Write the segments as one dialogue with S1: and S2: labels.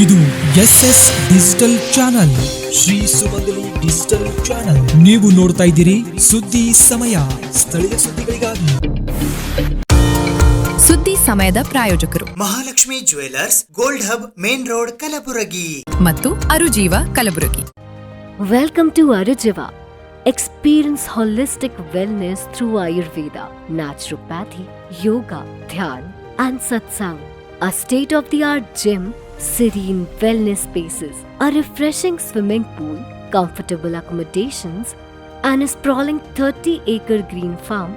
S1: ಇದು SS digital channel, Shri ಸುಮಂಗಲಿ digital channel. ನೀವು ನೋಡ್ತಾ ಇದ್ದೀರಿ ಸುದ್ದಿ ಸಮಯ, ಸ್ಥಳೀಯ ಸುದ್ದಿಗಳಿಗಾಗಿ.
S2: ಸುದ್ದಿ ಸಮಯದ ಪ್ರಾಯೋಜಕರು
S3: Mahalakshmi jewellers, gold hub, main road, Kalaburagi
S2: ಮತ್ತು ಅರುಜೀವ Kalaburagi.
S4: Welcome to Arujiva. Experience holistic wellness through Ayurveda, naturopathy, yoga, dhyan and satsang. A state-of-the-art gym, serene wellness spaces, a refreshing swimming pool, comfortable accommodations and a sprawling 30-acre green farm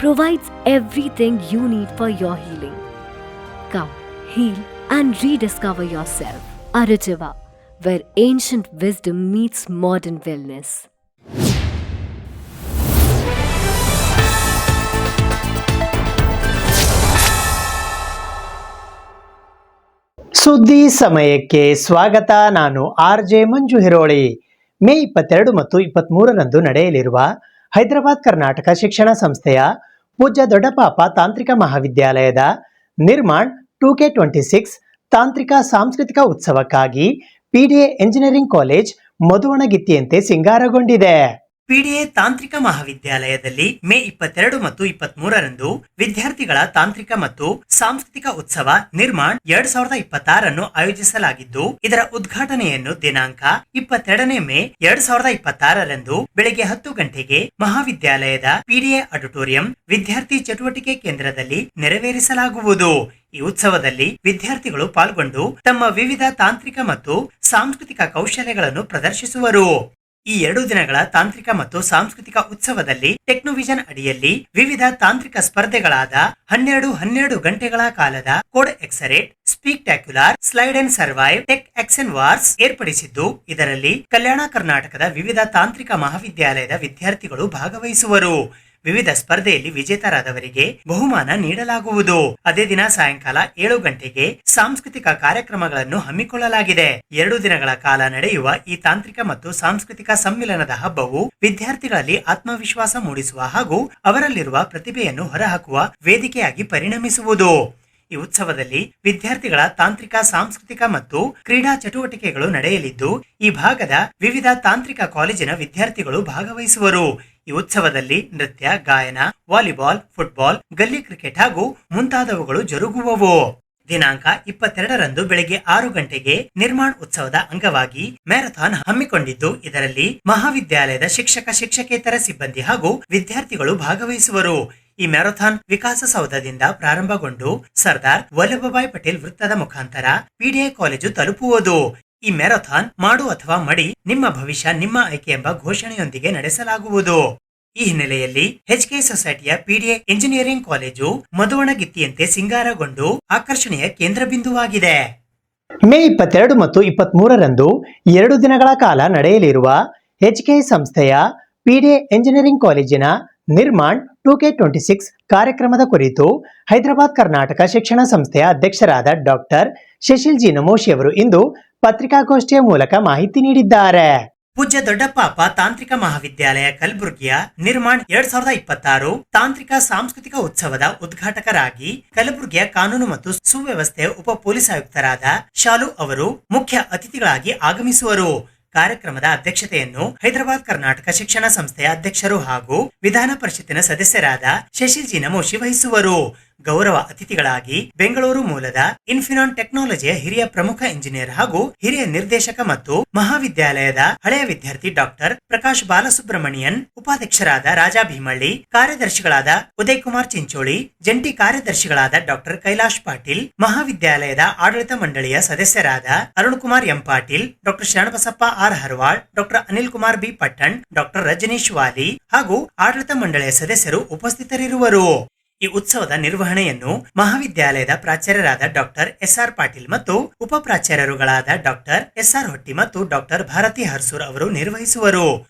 S4: provides everything you need for your healing. Come, heal and rediscover yourself. Arujiva, where ancient wisdom meets modern wellness.
S5: ಸುದ್ದಿ ಸಮಯಕ್ಕೆ ಸ್ವಾಗತ. ನಾನು RJ ಮಂಜು ಹಿರೋಳಿ. ಮೇ 22 ಮತ್ತು 23ರಂದು ನಡೆಯಲಿರುವ ಹೈದರಾಬಾದ್ ಕರ್ನಾಟಕ ಶಿಕ್ಷಣ ಸಂಸ್ಥೆಯ ಪೂಜ್ಯ ದೊಡ್ಡಪಾಪ ತಾಂತ್ರಿಕ ಮಹಾವಿದ್ಯಾಲಯದ ನಿರ್ಮಾಣ್ 2K26 ತಾಂತ್ರಿಕ ಸಾಂಸ್ಕೃತಿಕ ಉತ್ಸವಕ್ಕಾಗಿ PDA ಎಂಜಿನಿಯರಿಂಗ್ ಕಾಲೇಜ್ ಮಧುವಣಗಿತ್ತಿಯಂತೆ ಸಿಂಗಾರಗೊಂಡಿದೆ. PDA ತಾಂತ್ರಿಕ ಮಹಾವಿದ್ಯಾಲಯದಲ್ಲಿ ಮೇ 22 ಮತ್ತು 23ರಂದು ವಿದ್ಯಾರ್ಥಿಗಳ ತಾಂತ್ರಿಕ ಮತ್ತು ಸಾಂಸ್ಕೃತಿಕ ಉತ್ಸವ ನಿರ್ಮಾಣ್ 2026 ಆಯೋಜಿಸಲಾಗಿದ್ದು, ಇದರ ಉದ್ಘಾಟನೆಯನ್ನು ದಿನಾಂಕ 22 ಮೇ 2026ರಂದು ಬೆಳಗ್ಗೆ 10 ಗಂಟೆಗೆ ಮಹಾವಿದ್ಯಾಲಯದ PDA ಆಡಿಟೋರಿಯಂ ವಿದ್ಯಾರ್ಥಿ ಚಟುವಟಿಕೆ ಕೇಂದ್ರದಲ್ಲಿ ನೆರವೇರಿಸಲಾಗುವುದು. ಈ ಉತ್ಸವದಲ್ಲಿ ವಿದ್ಯಾರ್ಥಿಗಳು ಪಾಲ್ಗೊಂಡು ತಮ್ಮ ವಿವಿಧ ತಾಂತ್ರಿಕ ಮತ್ತು ಸಾಂಸ್ಕೃತಿಕ ಕೌಶಲ್ಯಗಳನ್ನು ಪ್ರದರ್ಶಿಸುವರು. ಈ 2 ದಿನಗಳ ತಾಂತ್ರಿಕ ಮತ್ತು ಸಾಂಸ್ಕೃತಿಕ ಉತ್ಸವದಲ್ಲಿ ಟೆಕ್ನೋವಿಷನ್ ಅಡಿಯಲ್ಲಿ ವಿವಿಧ ತಾಂತ್ರಿಕ ಸ್ಪರ್ಧೆಗಳಾದ 12 ಗಂಟೆಗಳ ಕಾಲದ code accelerate, spectacular, slide and survive, tech action wars ಏರ್ಪಡಿಸಿದ್ದು, ಇದರಲ್ಲಿ ಕಲ್ಯಾಣ ಕರ್ನಾಟಕದ ವಿವಿಧ ತಾಂತ್ರಿಕ ಮಹಾವಿದ್ಯಾಲಯದ ವಿದ್ಯಾರ್ಥಿಗಳು ಭಾಗವಹಿಸುವರು. ವಿವಿಧ ಸ್ಪರ್ಧೆಯಲ್ಲಿ ವಿಜೇತರಾದವರಿಗೆ ಬಹುಮಾನ ನೀಡಲಾಗುವುದು. ಅದೇ ದಿನ ಸಾಯಂಕಾಲ 7 ಗಂಟೆಗೆ ಸಾಂಸ್ಕೃತಿಕ ಕಾರ್ಯಕ್ರಮಗಳನ್ನು ಹಮ್ಮಿಕೊಳ್ಳಲಾಗಿದೆ. 2 ದಿನಗಳ ಕಾಲ ನಡೆಯುವ ಈ ತಾಂತ್ರಿಕ ಮತ್ತು ಸಾಂಸ್ಕೃತಿಕ ಸಮ್ಮಿಲನದ ಹಬ್ಬವು ವಿದ್ಯಾರ್ಥಿಗಳಲ್ಲಿ ಆತ್ಮವಿಶ್ವಾಸ ಮೂಡಿಸುವ ಹಾಗೂ ಅವರಲ್ಲಿರುವ ಪ್ರತಿಭೆಯನ್ನು ಹೊರಹಾಕುವ ವೇದಿಕೆಯಾಗಿ ಪರಿಣಮಿಸುವುದು. ಈ ಉತ್ಸವದಲ್ಲಿ ವಿದ್ಯಾರ್ಥಿಗಳ ತಾಂತ್ರಿಕ, ಸಾಂಸ್ಕೃತಿಕ ಮತ್ತು ಕ್ರೀಡಾ ಚಟುವಟಿಕೆಗಳು ನಡೆಯಲಿದ್ದು, ಈ ಭಾಗದ ವಿವಿಧ ತಾಂತ್ರಿಕ ಕಾಲೇಜಿನ ವಿದ್ಯಾರ್ಥಿಗಳು ಭಾಗವಹಿಸುವರು. ಈ ಉತ್ಸವದಲ್ಲಿ ನೃತ್ಯ, ಗಾಯನ, ವಾಲಿಬಾಲ್, ಫುಟ್ಬಾಲ್, ಗಲ್ಲಿ ಕ್ರಿಕೆಟ್ ಹಾಗೂ ಮುಂತಾದವುಗಳು ಜರುಗುವವು. ದಿನಾಂಕ 22ರಂದು ಬೆಳಗ್ಗೆ 6 ಗಂಟೆಗೆ ನಿರ್ಮಾಣ್ ಉತ್ಸವದ ಅಂಗವಾಗಿ ಮ್ಯಾರಥಾನ್ ಹಮ್ಮಿಕೊಂಡಿದ್ದು, ಇದರಲ್ಲಿ ಮಹಾವಿದ್ಯಾಲಯದ ಶಿಕ್ಷಕ, ಶಿಕ್ಷಕೇತರ ಸಿಬ್ಬಂದಿ ಹಾಗೂ ವಿದ್ಯಾರ್ಥಿಗಳು ಭಾಗವಹಿಸುವರು. ಈ ಮ್ಯಾರಥಾನ್ ವಿಕಾಸಸೌಧದಿಂದ ಪ್ರಾರಂಭಗೊಂಡು ಸರ್ದಾರ್ ವಲ್ಲಭಭಾಯ್ ಪಟೇಲ್ ವೃತ್ತದ ಮುಖಾಂತರ PDA ಕಾಲೇಜು ತಲುಪುವುದು. ಈ ಮ್ಯಾರಥಾನ್ ಮಾಡು ಅಥವಾ ಮಡಿ, ನಿಮ್ಮ ಭವಿಷ್ಯ ನಿಮ್ಮ ಆಯ್ಕೆ ಎಂಬ ಘೋಷಣೆಯೊಂದಿಗೆ ನಡೆಸಲಾಗುವುದು. ಈ ಹಿನ್ನೆಲೆಯಲ್ಲಿ HK ಸೊಸೈಟಿಯ PDA ಎಂಜಿನಿಯರಿಂಗ್ ಕಾಲೇಜು ಮಧುವಣಗಿತ್ತಿಯಂತೆ ಸಿಂಗಾರಗೊಂಡು ಆಕರ್ಷಣೆಯ ಕೇಂದ್ರ ಬಿಂದುವಾಗಿದೆ. ಮೇ 22 ಮತ್ತು 23ರಂದು 2 ದಿನಗಳ ಕಾಲ ನಡೆಯಲಿರುವ HK ಸಂಸ್ಥೆಯ PDA ಎಂಜಿನಿಯರಿಂಗ್ ಕಾಲೇಜಿನ ನಿರ್ಮಾಣ್ 2K26 ಕಾರ್ಯಕ್ರಮದ ಕುರಿತು ಹೈದರಾಬಾದ್ ಕರ್ನಾಟಕ ಶಿಕ್ಷಣ ಸಂಸ್ಥೆಯ ಅಧ್ಯಕ್ಷರಾದ ಡಾಕ್ಟರ್ ಶಶಿಲ್ ಜಿ ನಮೋಶಿ ಅವರು ಇಂದು ಪತ್ರಿಕಾಗೋಷ್ಠಿಯ ಮೂಲಕ ಮಾಹಿತಿ ನೀಡಿದ್ದಾರೆ. ಪೂಜ್ಯ ದೊಡ್ಡಪಾಪ ತಾಂತ್ರಿಕ ಮಹಾವಿದ್ಯಾಲಯ ಕಲಬುರಗಿಯ ನಿರ್ಮಾಣ್ 2026 ತಾಂತ್ರಿಕ ಸಾಂಸ್ಕೃತಿಕ ಉತ್ಸವದ ಉದ್ಘಾಟಕರಾಗಿ ಕಲಬುರಗಿಯ ಕಾನೂನು ಮತ್ತು ಸುವ್ಯವಸ್ಥೆ ಉಪ ಪೊಲೀಸ್ ಆಯುಕ್ತರಾದ ಶಾಲು ಅವರು ಮುಖ್ಯ ಅತಿಥಿಗಳಾಗಿ ಆಗಮಿಸುವರು. ಕಾರ್ಯಕ್ರಮದ ಅಧ್ಯಕ್ಷತೆಯನ್ನು ಹೈದರಾಬಾದ್ ಕರ್ನಾಟಕ ಶಿಕ್ಷಣ ಸಂಸ್ಥೆಯ ಅಧ್ಯಕ್ಷರು ಹಾಗೂ ವಿಧಾನ ಪರಿಷತ್ತಿನ ಸದಸ್ಯರಾದ ಶಶಿಲ್ ಜಿ ನಮೋಶಿ ವಹಿಸುವರು. ಗೌರವ ಅತಿಥಿಗಳಾಗಿ ಬೆಂಗಳೂರು ಮೂಲದ ಇನ್ಫಿನಾನ್ ಟೆಕ್ನಾಲಜಿಯ ಹಿರಿಯ ಪ್ರಮುಖ ಇಂಜಿನಿಯರ್ ಹಾಗೂ ಹಿರಿಯ ನಿರ್ದೇಶಕ ಮತ್ತು ಮಹಾವಿದ್ಯಾಲಯದ ಹಳೆಯ ವಿದ್ಯಾರ್ಥಿ ಡಾಕ್ಟರ್ ಪ್ರಕಾಶ್ ಬಾಲಸುಬ್ರಮಣಿಯನ್, ಉಪಾಧ್ಯಕ್ಷರಾದ ರಾಜಾ ಭೀಮಳ್ಳಿ, ಕಾರ್ಯದರ್ಶಿಗಳಾದ ಉದಯ್ ಕುಮಾರ್ ಚಿಂಚೋಳಿ, ಜಂಟಿ ಕಾರ್ಯದರ್ಶಿಗಳಾದ ಡಾಕ್ಟರ್ ಕೈಲಾಶ್ ಪಾಟೀಲ್, ಮಹಾವಿದ್ಯಾಲಯದ ಆಡಳಿತ ಮಂಡಳಿಯ ಸದಸ್ಯರಾದ Arun Kumar M Patil, doctor Sharanabasappa R Harawal, doctor Anil Kumar B Pattan, doctor Rajneesh Wali ಹಾಗೂ ಆಡಳಿತ ಮಂಡಳಿಯ ಸದಸ್ಯರು ಉಪಸ್ಥಿತರಿರುವರು. ಈ ಉತ್ಸವದ ನಿರ್ವಹಣೆಯನ್ನು ಮಹಾವಿದ್ಯಾಲಯದ ಪ್ರಾಚಾರ್ಯರಾದ ಡಾಕ್ಟರ್ SR ಪಾಟೀಲ್ ಮತ್ತು ಉಪ ಪ್ರಾಚಾರ್ಯರುಗಳಾದ ಡಾಕ್ಟರ್ SR ಹೊಟ್ಟಿ ಮತ್ತು ಡಾಕ್ಟರ್ ಭಾರತಿ ಹರ್ಸೂರ್ ಅವರು ನಿರ್ವಹಿಸುವರು.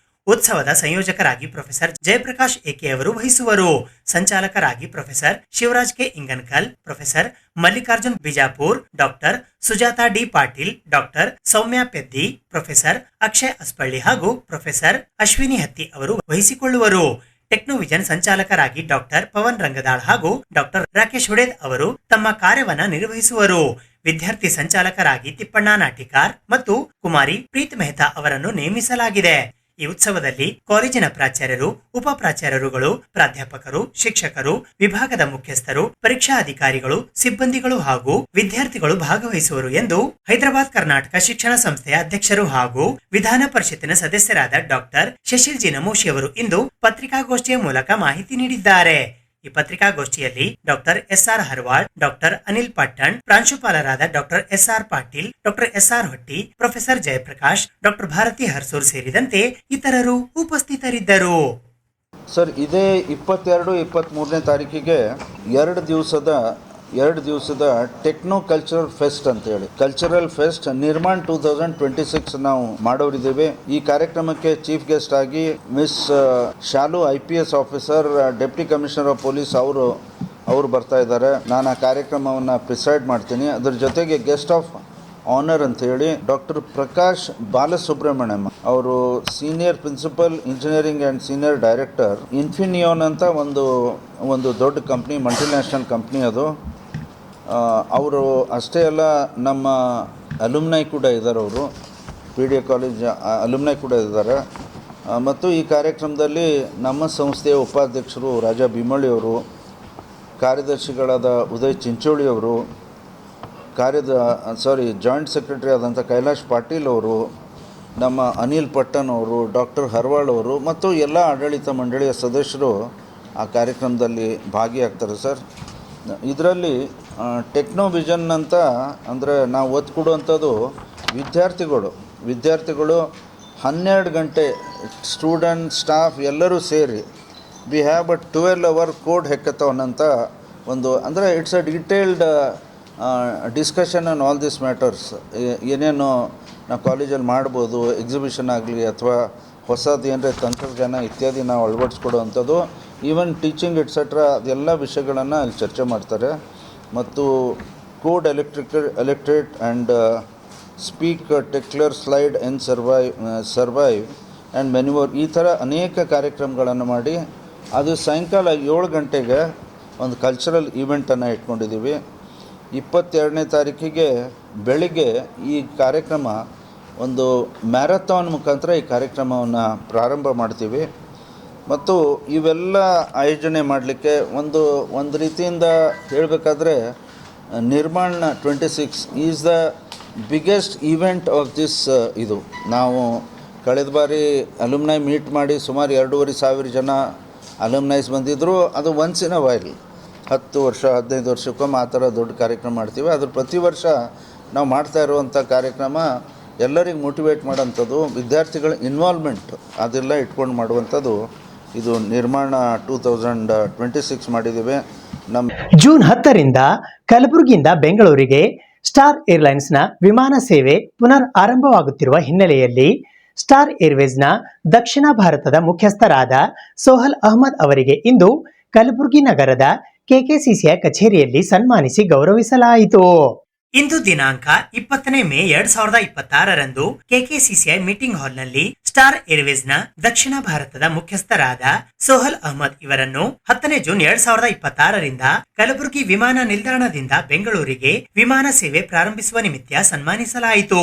S5: ಉತ್ಸವದ ಸಂಯೋಜಕರಾಗಿ ಪ್ರೊಫೆಸರ್ ಜಯಪ್ರಕಾಶ್ ಎಕೆ ಅವರು ವಹಿಸುವರು. ಸಂಚಾಲಕರಾಗಿ professor Shivaraj K Inganakal, professor Mallikarjun Bijapur, doctor Sujata D Patil, doctor Soumya Peddi, professor Akshay Aspalli ಹಾಗೂ ಪ್ರೊಫೆಸರ್ ಅಶ್ವಿನಿ ಹತ್ತಿ ಅವರು ವಹಿಸಿಕೊಳ್ಳುವರು. ಟೆಕ್ನೋವಿಷನ್ ಸಂಚಾಲಕರಾಗಿ ಡಾಕ್ಟರ್ ಪವನ್ ರಂಗದಾಳ್ ಹಾಗೂ ಡಾಕ್ಟರ್ ರಾಕೇಶ್ ಹುಡೇದ್ ಅವರು ತಮ್ಮ ಕಾರ್ಯವನ್ನ ನಿರ್ವಹಿಸುವರು.
S3: ವಿದ್ಯಾರ್ಥಿ ಸಂಚಾಲಕರಾಗಿ ತಿಪ್ಪಣ್ಣ ನಾಟಿಕಾರ್ ಮತ್ತು ಕುಮಾರಿ ಪ್ರೀತ್ ಮೆಹ್ತಾ ಅವರನ್ನು ನೇಮಿಸಲಾಗಿದೆ. ಈ ಉತ್ಸವದಲ್ಲಿ ಕಾಲೇಜಿನ ಪ್ರಾಚಾರ್ಯರು, ಉಪ ಪ್ರಾಚಾರ್ಯರುಗಳು, ಪ್ರಾಧ್ಯಾಪಕರು, ಶಿಕ್ಷಕರು, ವಿಭಾಗದ ಮುಖ್ಯಸ್ಥರು, ಪರೀಕ್ಷಾ ಅಧಿಕಾರಿಗಳು, ಸಿಬ್ಬಂದಿಗಳು ಹಾಗೂ ವಿದ್ಯಾರ್ಥಿಗಳು ಭಾಗವಹಿಸುವರು ಎಂದು ಹೈದರಾಬಾದ್ ಕರ್ನಾಟಕ ಶಿಕ್ಷಣ ಸಂಸ್ಥೆಯ ಅಧ್ಯಕ್ಷರು ಹಾಗೂ ವಿಧಾನ ಪರಿಷತ್ತಿನ ಸದಸ್ಯರಾದ ಡಾಕ್ಟರ್ ಶಶಿಲ್ ಜಿ ನಮೋಶಿ ಅವರು ಇಂದು ಪತ್ರಿಕಾಗೋಷ್ಠಿಯ ಮೂಲಕ ಮಾಹಿತಿ ನೀಡಿದ್ದಾರೆ. ಈ ಪತ್ರಿಕಾಗೋಷ್ಠಿಯಲ್ಲಿ doctor S R. Harwal, doctor Anil Pattan, ಪ್ರಾಂಶುಪಾಲರಾದ doctor S R. Patil, doctor S R. Hotti, professor Jayaprakash, doctor Bharati Harsur ಸೇರಿದಂತೆ ಇತರರು ಉಪಸ್ಥಿತರಿದ್ದರು.
S6: ಸರ್, ಇದೇ 22-23ನೇ ತಾರೀಕಿಗೆ ಎರಡು ದಿವಸದ ಟೆಕ್ನೋ ಕಲ್ಚರಲ್ ಫೆಸ್ಟ್ ಅಂತೇಳಿ ಕಲ್ಚರಲ್ ಫೆಸ್ಟ್ ನಿರ್ಮಾಣ್ 2026 ನಾವು ಮಾಡೋರಿದ್ದೇವೆ. ಈ ಕಾರ್ಯಕ್ರಮಕ್ಕೆ ಚೀಫ್ ಗೆಸ್ಟ್ ಆಗಿ miss Shalu IPS officer, deputy commissioner of police ಅವರು ಬರ್ತಾ ಇದ್ದಾರೆ. ನಾನು ಆ ಕಾರ್ಯಕ್ರಮವನ್ನು ಪ್ರಿಸೈಡ್ ಮಾಡ್ತೀನಿ. ಅದ್ರ ಜೊತೆಗೆ ಗೆಸ್ಟ್ ಆಫ್ ಆನರ್ ಅಂತ ಹೇಳಿ ಡಾಕ್ಟರ್ ಪ್ರಕಾಶ್ ಬಾಲಸುಬ್ರಹ್ಮಣ್ಯಂ ಅವರು senior principal engineering and senior director Infineon ಅಂತ ಒಂದು ದೊಡ್ಡ ಕಂಪ್ನಿ, ಮಲ್ಟಿನ್ಯಾಷನಲ್ ಕಂಪ್ನಿ ಅದು. ಅವರು ಅಷ್ಟೇ ಅಲ್ಲ, ನಮ್ಮ ಅಲುಮ್ನೈ ಕೂಡ ಇದ್ದಾರೆ. ಅವರು PDA ಕಾಲೇಜ್ ಅಲುಮ್ನೈ ಕೂಡ ಇದ್ದಾರೆ. ಮತ್ತು ಈ ಕಾರ್ಯಕ್ರಮದಲ್ಲಿ ನಮ್ಮ ಸಂಸ್ಥೆಯ ಉಪಾಧ್ಯಕ್ಷರು ರಾಜಾ ಭೀಮಳ್ಳಿ ಅವರು, ಕಾರ್ಯದರ್ಶಿಗಳಾದ ಉದಯ್ ಚಿಂಚೋಳಿ ಅವರು, ಜಾಯಿಂಟ್ ಸೆಕ್ರೆಟರಿ ಆದಂಥ ಕೈಲಾಶ್ ಪಾಟೀಲ್ ಅವರು, ನಮ್ಮ ಅನಿಲ್ ಪಟ್ಟಣ್ ಅವರು, ಡಾಕ್ಟರ್ ಹರ್ವಾಳ್ ಅವರು ಮತ್ತು ಎಲ್ಲ ಆಡಳಿತ ಮಂಡಳಿಯ ಸದಸ್ಯರು ಆ ಕಾರ್ಯಕ್ರಮದಲ್ಲಿ ಭಾಗಿಯಾಗ್ತಾರೆ. ಸರ್, ಇದರಲ್ಲಿ ಟೆಕ್ನೋ ವಿಷನ್ ಅಂತ ಅಂದರೆ ನಾವು ಒತ್ತು ಕೊಡುವಂಥದ್ದು ವಿದ್ಯಾರ್ಥಿಗಳು 12 ಗಂಟೆ ಸ್ಟೂಡೆಂಟ್, ಸ್ಟಾಫ್ ಎಲ್ಲರೂ ಸೇರಿ we have a 12 hour code hackathon ಅಂತ ಒಂದು, ಅಂದರೆ it's a detailed discussion on all this matters. ಏನೇನು ನಾವು ಕಾಲೇಜಲ್ಲಿ ಮಾಡ್ಬೋದು, ಎಕ್ಸಿಬಿಷನ್ ಆಗಲಿ ಅಥವಾ ಹೊಸದು ಏನರ ತಂತ್ರಜ್ಞಾನ ಇತ್ಯಾದಿ ನಾವು ಅಳವಡಿಸ್ಕೊಡುವಂಥದ್ದು, ಈವನ್ ಟೀಚಿಂಗ್ ಎಟ್ಸೆಟ್ರಾ ಅದೆಲ್ಲ ವಿಷಯಗಳನ್ನು ಅಲ್ಲಿ ಚರ್ಚೆ ಮಾಡ್ತಾರೆ. ಮತ್ತು code accelerate and spectacular, slide and survive and maneuver, ಈ ಥರ ಅನೇಕ ಕಾರ್ಯಕ್ರಮಗಳನ್ನು ಮಾಡಿ ಅದು ಸಾಯಂಕಾಲ 7 ಗಂಟೆಗೆ ಒಂದು ಕಲ್ಚರಲ್ ಈವೆಂಟನ್ನು ಇಟ್ಕೊಂಡಿದ್ದೀವಿ. 22ನೇ ತಾರೀಕಿಗೆ ಬೆಳಿಗ್ಗೆ ಈ ಕಾರ್ಯಕ್ರಮ ಒಂದು ಮ್ಯಾರಥಾನ್ ಮುಖಾಂತರ ಈ ಕಾರ್ಯಕ್ರಮವನ್ನು ಪ್ರಾರಂಭ ಮಾಡ್ತೀವಿ. ಮತ್ತು ಇವೆಲ್ಲ ಆಯೋಜನೆ ಮಾಡಲಿಕ್ಕೆ ಒಂದು ರೀತಿಯಿಂದ ಹೇಳಬೇಕಾದ್ರೆ Nirman 26 is the biggest event of this. ಇದು ನಾವು ಕಳೆದ ಬಾರಿ ಅಲುಮ್ನೈ ಮೀಟ್ ಮಾಡಿ ಸುಮಾರು 2,500 ಜನ ಅಲುಮ್ನೈಸ್ ಬಂದಿದ್ದರು. ಅದು ಒನ್ಸ್ ಇನ್ ಅ ವೈಲ್ 10 ವರ್ಷ 15 ವರ್ಷಕ್ಕೊಮ್ಮೆ ಆ ಥರ ದೊಡ್ಡ ಕಾರ್ಯಕ್ರಮ ಮಾಡ್ತೀವಿ. ಅದ್ರ ಪ್ರತಿ ವರ್ಷ ನಾವು ಮಾಡ್ತಾ ಇರುವಂಥ ಕಾರ್ಯಕ್ರಮ ಎಲ್ಲರಿಗೆ ಮೋಟಿವೇಟ್ ಮಾಡೋಂಥದ್ದು, ವಿದ್ಯಾರ್ಥಿಗಳ ಇನ್ವಾಲ್ವ್ಮೆಂಟ್ ಅದೆಲ್ಲ ಇಟ್ಕೊಂಡು ಮಾಡುವಂಥದ್ದು. ಇದು ನಿರ್ಮಾಣ 2026 ಮಾಡಿದ್ದೀವಿ.
S5: ಜೂನ್ 10ರಿಂದ ಕಲಬುರಗಿಯಿಂದ ಬೆಂಗಳೂರಿಗೆ ಸ್ಟಾರ್ ಏರ್ಲೈನ್ಸ್ನ ವಿಮಾನ ಸೇವೆ ಪುನರ್ ಆರಂಭವಾಗುತ್ತಿರುವ ಹಿನ್ನೆಲೆಯಲ್ಲಿ ಸ್ಟಾರ್ ಏರ್ವೇಸ್ನ ದಕ್ಷಿಣ ಭಾರತದ ಮುಖ್ಯಸ್ಥರಾದ ಸೋಹಲ್ ಅಹಮದ್ ಅವರಿಗೆ ಇಂದು ಕಲಬುರಗಿ ನಗರದ KKCCಯ ಕಚೇರಿಯಲ್ಲಿ ಸನ್ಮಾನಿಸಿ ಗೌರವಿಸಲಾಯಿತು.
S3: ಇಂದು ದಿನಾಂಕ 20 ಮೇ 2026ರಂದು KKCCಯ ಮೀಟಿಂಗ್ ಹಾಲ್ನಲ್ಲಿ ಸ್ಟಾರ್ ಏರ್ವೇಸ್ನ ದಕ್ಷಿಣ ಭಾರತದ ಮುಖ್ಯಸ್ಥರಾದ ಸೋಹಲ್ ಅಹಮದ್ ಇವರನ್ನು 10 ಜೂನ್ 2026ರಿಂದ ಕಲಬುರಗಿ ವಿಮಾನ ನಿಲ್ದಾಣದಿಂದ ಬೆಂಗಳೂರಿಗೆ ವಿಮಾನ ಸೇವೆ ಪ್ರಾರಂಭಿಸುವ ನಿಮಿತ್ತ ಸನ್ಮಾನಿಸಲಾಯಿತು.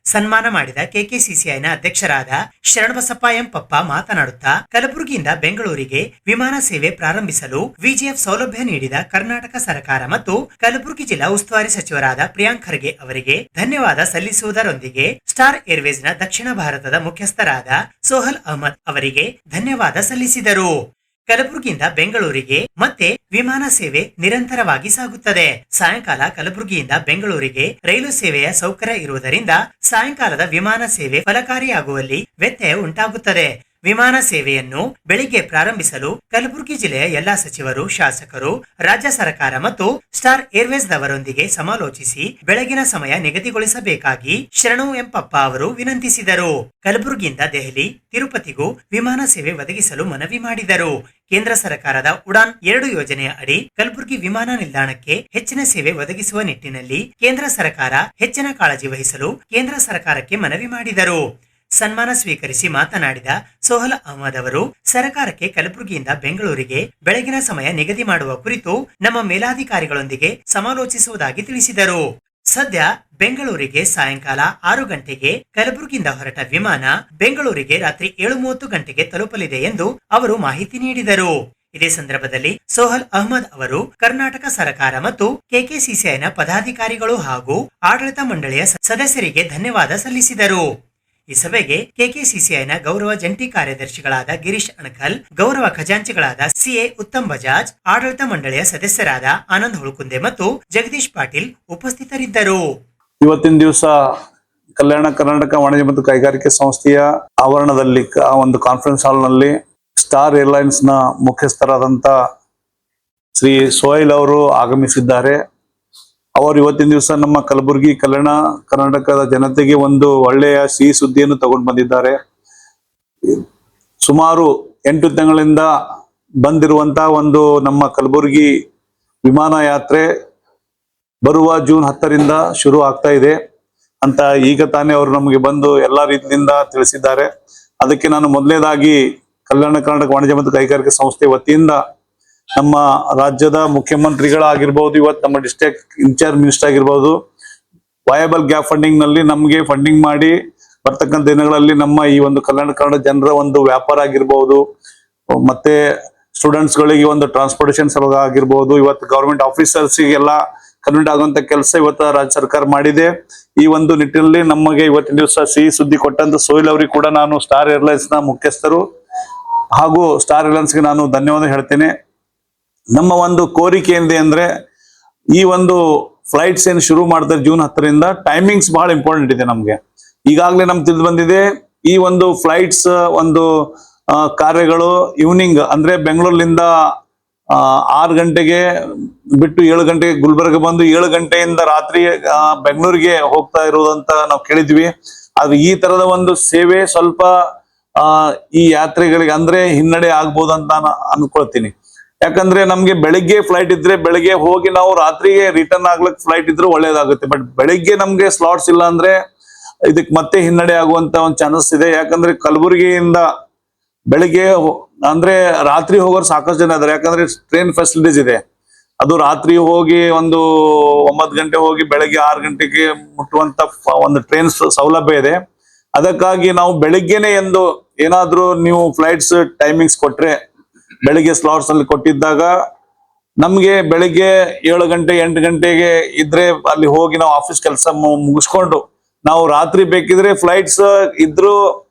S3: ಸನ್ಮಾನ ಮಾಡಿದ KKCCIನ ಅಧ್ಯಕ್ಷರಾದ ಶರಣಬಸಪ್ಪ ಎಂ ಪಪ್ಪ ಮಾತನಾಡುತ್ತಾ, ಕಲಬುರಗಿಯಿಂದ ಬೆಂಗಳೂರಿಗೆ ವಿಮಾನ ಸೇವೆ ಪ್ರಾರಂಭಿಸಲು VGF ಸೌಲಭ್ಯ ನೀಡಿದ ಕರ್ನಾಟಕ ಸರ್ಕಾರ ಮತ್ತು ಕಲಬುರಗಿ ಜಿಲ್ಲಾ ಉಸ್ತುವಾರಿ ಸಚಿವರಾದ ಪ್ರಿಯಾಂಕ್ ಖರ್ಗೆ ಅವರಿಗೆ ಧನ್ಯವಾದ ಸಲ್ಲಿಸುವುದರೊಂದಿಗೆ ಸ್ಟಾರ್ ಏರ್ವೇಸ್ನ ದಕ್ಷಿಣ ಭಾರತದ ಮುಖ್ಯಸ್ಥರಾದ ಸೋಹಲ್ ಅಹಮದ್ ಅವರಿಗೆ ಧನ್ಯವಾದ ಸಲ್ಲಿಸಿದರು. ಕಲಬುರಗಿಯಿಂದ ಬೆಂಗಳೂರಿಗೆ ಮತ್ತೆ ವಿಮಾನ ಸೇವೆ ನಿರಂತರವಾಗಿ ಸಾಗುತ್ತದೆ. ಸಾಯಂಕಾಲ ಕಲಬುರಗಿಯಿಂದ ಬೆಂಗಳೂರಿಗೆ ರೈಲು ಸೇವೆಯ ಸೌಕರ್ಯ ಇರುವುದರಿಂದ ಸಾಯಂಕಾಲದ ವಿಮಾನ ಸೇವೆ ಫಲಕಾರಿಯಾಗುವಲ್ಲಿ ವ್ಯತ್ಯಯ ಉಂಟಾಗುತ್ತದೆ. ವಿಮಾನ ಸೇವೆಯನ್ನು ಬೆಳಿಗ್ಗೆ ಪ್ರಾರಂಭಿಸಲು ಕಲಬುರಗಿ ಜಿಲ್ಲೆಯ ಎಲ್ಲಾ ಸಚಿವರು, ಶಾಸಕರು, ರಾಜ್ಯ ಸರ್ಕಾರ ಮತ್ತು ಸ್ಟಾರ್ ಏರ್ವೇಸ್ ದವರೊಂದಿಗೆ ಸಮಾಲೋಚಿಸಿ ಬೆಳಗಿನ ಸಮಯ ನಿಗದಿಗೊಳಿಸಬೇಕಾಗಿ ಶರಣು ಎಂ ಪಪ್ಪ ಅವರು ವಿನಂತಿಸಿದರು. ಕಲಬುರಗಿಯಿಂದ ದೆಹಲಿ, ತಿರುಪತಿಗೂ ವಿಮಾನ ಸೇವೆ ಒದಗಿಸಲು ಮನವಿ ಮಾಡಿದರು. ಕೇಂದ್ರ ಸರ್ಕಾರದ ಉಡಾನ್ 2 ಯೋಜನೆಯ ಅಡಿ ಕಲಬುರಗಿ ವಿಮಾನ ನಿಲ್ದಾಣಕ್ಕೆ ಹೆಚ್ಚಿನ ಸೇವೆ ಒದಗಿಸುವ ನಿಟ್ಟಿನಲ್ಲಿ ಕೇಂದ್ರ ಸರ್ಕಾರ ಹೆಚ್ಚಿನ ಕಾಳಜಿ ವಹಿಸಲು ಕೇಂದ್ರ ಸರ್ಕಾರಕ್ಕೆ ಮನವಿ ಮಾಡಿದರು. ಸನ್ಮಾನ ಸ್ವೀಕರಿಸಿ ಮಾತನಾಡಿದ ಸೋಹಲ್ ಅಹಮದ್ ಅವರು, ಸರ್ಕಾರಕ್ಕೆ ಕಲಬುರಗಿಯಿಂದ ಬೆಂಗಳೂರಿಗೆ ಬೆಳಗಿನ ಸಮಯ ನಿಗದಿ ಮಾಡುವ ಕುರಿತು ನಮ್ಮ ಮೇಲಾಧಿಕಾರಿಗಳೊಂದಿಗೆ ಸಮಾಲೋಚಿಸುವುದಾಗಿ ತಿಳಿಸಿದರು. ಸದ್ಯ ಬೆಂಗಳೂರಿಗೆ ಸಾಯಂಕಾಲ 6 ಗಂಟೆಗೆ ಕಲಬುರಗಿಯಿಂದ ಹೊರಟ ವಿಮಾನ ಬೆಂಗಳೂರಿಗೆ ರಾತ್ರಿ 7:30 ಗಂಟೆಗೆ ತಲುಪಲಿದೆ ಎಂದು ಅವರು ಮಾಹಿತಿ ನೀಡಿದರು. ಇದೇ ಸಂದರ್ಭದಲ್ಲಿ ಸೋಹಲ್ ಅಹ್ಮದ್ ಅವರು ಕರ್ನಾಟಕ ಸರ್ಕಾರ ಮತ್ತು ಕೆಕೆಸಿಸಿಐನ ಪದಾಧಿಕಾರಿಗಳು ಹಾಗೂ ಆಡಳಿತ ಮಂಡಳಿಯ ಸದಸ್ಯರಿಗೆ ಧನ್ಯವಾದ ಸಲ್ಲಿಸಿದರು. ಈ ಸಭೆಗೆ ಕೆಕೆಸಿಸಿಐನ ಗೌರವ ಜಂಟಿ ಕಾರ್ಯದರ್ಶಿಗಳಾದ ಗಿರೀಶ್ ಅಣಕಲ್, ಗೌರವ ಖಜಾಂಚಿಗಳಾದ ಸಿಎ ಉತ್ತಮ್ ಬಜಾಜ್, ಆಡಳಿತ ಮಂಡಳಿಯ ಸದಸ್ಯರಾದ ಆನಂದ್ ಹುಳುಕುಂದೆ ಮತ್ತು ಜಗದೀಶ್ ಪಾಟೀಲ್ ಉಪಸ್ಥಿತರಿದ್ದರು.
S7: ಇವತ್ತಿನ ದಿವಸ ಕಲ್ಯಾಣ ಕರ್ನಾಟಕ ವಾಣಿಜ್ಯ ಮತ್ತು ಕೈಗಾರಿಕೆ ಸಂಸ್ಥೆಯ ಆವರಣದಲ್ಲಿ ಒಂದು ಕಾನ್ಫರೆನ್ಸ್ ಹಾಲ್ ನಲ್ಲಿ ಸ್ಟಾರ್ ಏರ್ಲೈನ್ಸ್ ನ ಮುಖ್ಯಸ್ಥರಾದಂತ ಶ್ರೀ ಸೋಹೈಲ್ ಅವರು ಆಗಮಿಸಿದ್ದಾರೆ. ಅವರು ಇವತ್ತಿನ ದಿವಸ ನಮ್ಮ ಕಲಬುರಗಿ ಕಲ್ಯಾಣ ಕರ್ನಾಟಕದ ಜನತೆಗೆ ಒಂದು ಒಳ್ಳೆಯ ಸಿಹಿ ಸುದ್ದಿಯನ್ನು ತಗೊಂಡು ಬಂದಿದ್ದಾರೆ. ಸುಮಾರು 8 ತಿಂಗಳಿಂದ ಬಂದಿರುವಂತಹ ಒಂದು ನಮ್ಮ ಕಲಬುರಗಿ ವಿಮಾನ ಯಾತ್ರೆ ಬರುವ ಜೂನ್ 10ರಿಂದ ಶುರು ಆಗ್ತಾ ಇದೆ ಅಂತ ಈಗ ತಾನೇ ಅವರು ನಮಗೆ ಬಂದು ಎಲ್ಲಾ ರೀತಿಯಿಂದ ತಿಳಿಸಿದ್ದಾರೆ. ಅದಕ್ಕೆ ನಾನು ಮೊದಲನೇದಾಗಿ ಕಲ್ಯಾಣ ಕರ್ನಾಟಕ ವಾಣಿಜ್ಯ ಮತ್ತು ಕೈಗಾರಿಕೆ ಸಂಸ್ಥೆ ವತಿಯಿಂದ ನಮ್ಮ ರಾಜ್ಯದ ಮುಖ್ಯಮಂತ್ರಿಗಳಾಗಿರ್ಬೋದು, ಇವತ್ತು ನಮ್ಮ ಡಿಸ್ಟ್ರಿಕ್ಟ್ ಇನ್ಚಾರ್ಜ್ ಮಿನಿಸ್ಟರ್ ಆಗಿರ್ಬೋದು, ವಯಬಲ್ ಗ್ಯಾಪ್ ಫಂಡಿಂಗ್ ನಲ್ಲಿ ನಮ್ಗೆ ಫಂಡಿಂಗ್ ಮಾಡಿ ಬರ್ತಕ್ಕಂಥ ದಿನಗಳಲ್ಲಿ ನಮ್ಮ ಈ ಒಂದು ಕಲ್ಯಾಣ ಕರ್ನಾಟಕ ಜನರ ಒಂದು ವ್ಯಾಪಾರ ಆಗಿರ್ಬೋದು, ಮತ್ತೆ ಸ್ಟೂಡೆಂಟ್ಸ್ ಗಳಿಗೆ ಒಂದು ಟ್ರಾನ್ಸ್ಪೋರ್ಟೇಷನ್ ಸಲುವಾಗಿ ಆಗಿರ್ಬೋದು, ಇವತ್ತು ಗವರ್ಮೆಂಟ್ ಆಫೀಸರ್ಸ್ಗೆಲ್ಲ ಕನ್ವರ್ಟ್ ಆಗುವಂತ ಕೆಲಸ ಇವತ್ತು ರಾಜ್ಯ ಸರ್ಕಾರ ಮಾಡಿದೆ. ಈ ಒಂದು ನಿಟ್ಟಿನಲ್ಲಿ ನಮಗೆ ಇವತ್ತಿನ ದಿವಸ ಸಿಹಿ ಸುದ್ದಿ ಕೊಟ್ಟಂತ ಸೋಹಿಲ್ ಅವರಿಗೆ ಕೂಡ ನಾನು ಸ್ಟಾರ್ ಏರ್ಲೈನ್ಸ್ ನ ಮುಖ್ಯಸ್ಥರು ಹಾಗೂ ಸ್ಟಾರ್ ಏರ್ಲೈನ್ಸ್ಗೆ ನಾನು ಧನ್ಯವಾದ ಹೇಳ್ತೇನೆ. ನಮ್ಮ ಒಂದು ಕೋರಿಕೆ ಏನಿದೆ ಅಂದ್ರೆ ಈ ಒಂದು ಫ್ಲೈಟ್ಸ್ ಏನು ಶುರು ಮಾಡ್ತಾರೆ ಜೂನ್ 10ರಿಂದ ಟೈಮಿಂಗ್ಸ್ ಬಹಳ ಇಂಪಾರ್ಟೆಂಟ್ ಇದೆ ನಮ್ಗೆ. ಈಗಾಗಲೇ ನಮ್ಗೆ ತಿಳಿದು ಬಂದಿದೆ ಈ ಒಂದು ಫ್ಲೈಟ್ಸ್ ಒಂದು ಕಾರ್ಯಗಳು ಈವ್ನಿಂಗ್ ಅಂದ್ರೆ ಬೆಂಗಳೂರಿನಿಂದ 6 ಗಂಟೆಗೆ ಬಿಟ್ಟು 7 ಗಂಟೆಗೆ ಗುಲ್ಬರ್ಗ ಬಂದು 7 ಗಂಟೆಯಿಂದ ರಾತ್ರಿ ಬೆಂಗಳೂರಿಗೆ ಹೋಗ್ತಾ ಇರೋದಂತ ನಾವು ಕೇಳಿದ್ವಿ. ಆದ್ರೆ ಈ ತರದ ಒಂದು ಸೇವೆ ಸ್ವಲ್ಪ ಈ ಯಾತ್ರೆಗಳಿಗೆ ಅಂದ್ರೆ ಹಿನ್ನಡೆ ಆಗ್ಬೋದು ಅಂತ ನಾನು ಅನ್ಕೊಳ್ತೀನಿ. ಯಾಕಂದ್ರೆ ನಮ್ಗೆ ಬೆಳಿಗ್ಗೆ ಫ್ಲೈಟ್ ಇದ್ರೆ ಬೆಳಿಗ್ಗೆ ಹೋಗಿ ನಾವು ರಾತ್ರಿಗೆ ರಿಟರ್ನ್ ಆಗ್ಲಿಕ್ಕೆ ಫ್ಲೈಟ್ ಇದ್ರೆ ಒಳ್ಳೇದಾಗುತ್ತೆ. ಬಟ್ ಬೆಳಿಗ್ಗೆ ನಮ್ಗೆ ಸ್ಲಾಟ್ಸ್ ಇಲ್ಲ ಅಂದ್ರೆ ಇದಕ್ ಮತ್ತೆ ಹಿನ್ನಡೆ ಆಗುವಂತ ಒಂದು ಚಾನ್ಸಸ್ ಇದೆ. ಯಾಕಂದ್ರೆ ಕಲಬುರಗಿಯಿಂದ ಬೆಳಿಗ್ಗೆ ಅಂದ್ರೆ ರಾತ್ರಿ ಹೋಗೋರು ಸಾಕಷ್ಟು ಜನ ಇದಾರೆ. ಯಾಕಂದ್ರೆ ಟ್ರೈನ್ ಫೆಸಿಲಿಟೀಸ್ ಇದೆ. ಅದು ರಾತ್ರಿ ಹೋಗಿ ಒಂದು 9 ಗಂಟೆ ಹೋಗಿ ಬೆಳಗ್ಗೆ 6 ಗಂಟೆಗೆ ಮುಟ್ಟುವಂತ ಒಂದು ಟ್ರೈನ್ ಸೌಲಭ್ಯ ಇದೆ. ಅದಕ್ಕಾಗಿ ನಾವು ಬೆಳಿಗ್ಗೆನೆ ಎಂದು ಏನಾದ್ರೂ ನೀವು ಫ್ಲೈಟ್ಸ್ ಟೈಮಿಂಗ್ಸ್ ಕೊಟ್ರೆ ಬೆಳಿಗ್ಗೆ ಸ್ಲಾಟ್ಸ್ ಅಲ್ಲಿ ಕೊಟ್ಟಿದ್ದಾಗ ನಮ್ಗೆ ಬೆಳಿಗ್ಗೆ 7 ಗಂಟೆ 8 ಗಂಟೆಗೆ ಇದ್ರೆ ಅಲ್ಲಿ ಹೋಗಿ ನಾವು ಆಫೀಸ್ ಕೆಲಸ ಮುಗಿಸ್ಕೊಂಡು ನಾವು ರಾತ್ರಿ ಬೇಕಿದ್ರೆ ಫ್ಲೈಟ್ಸ್ ಇದ್ರು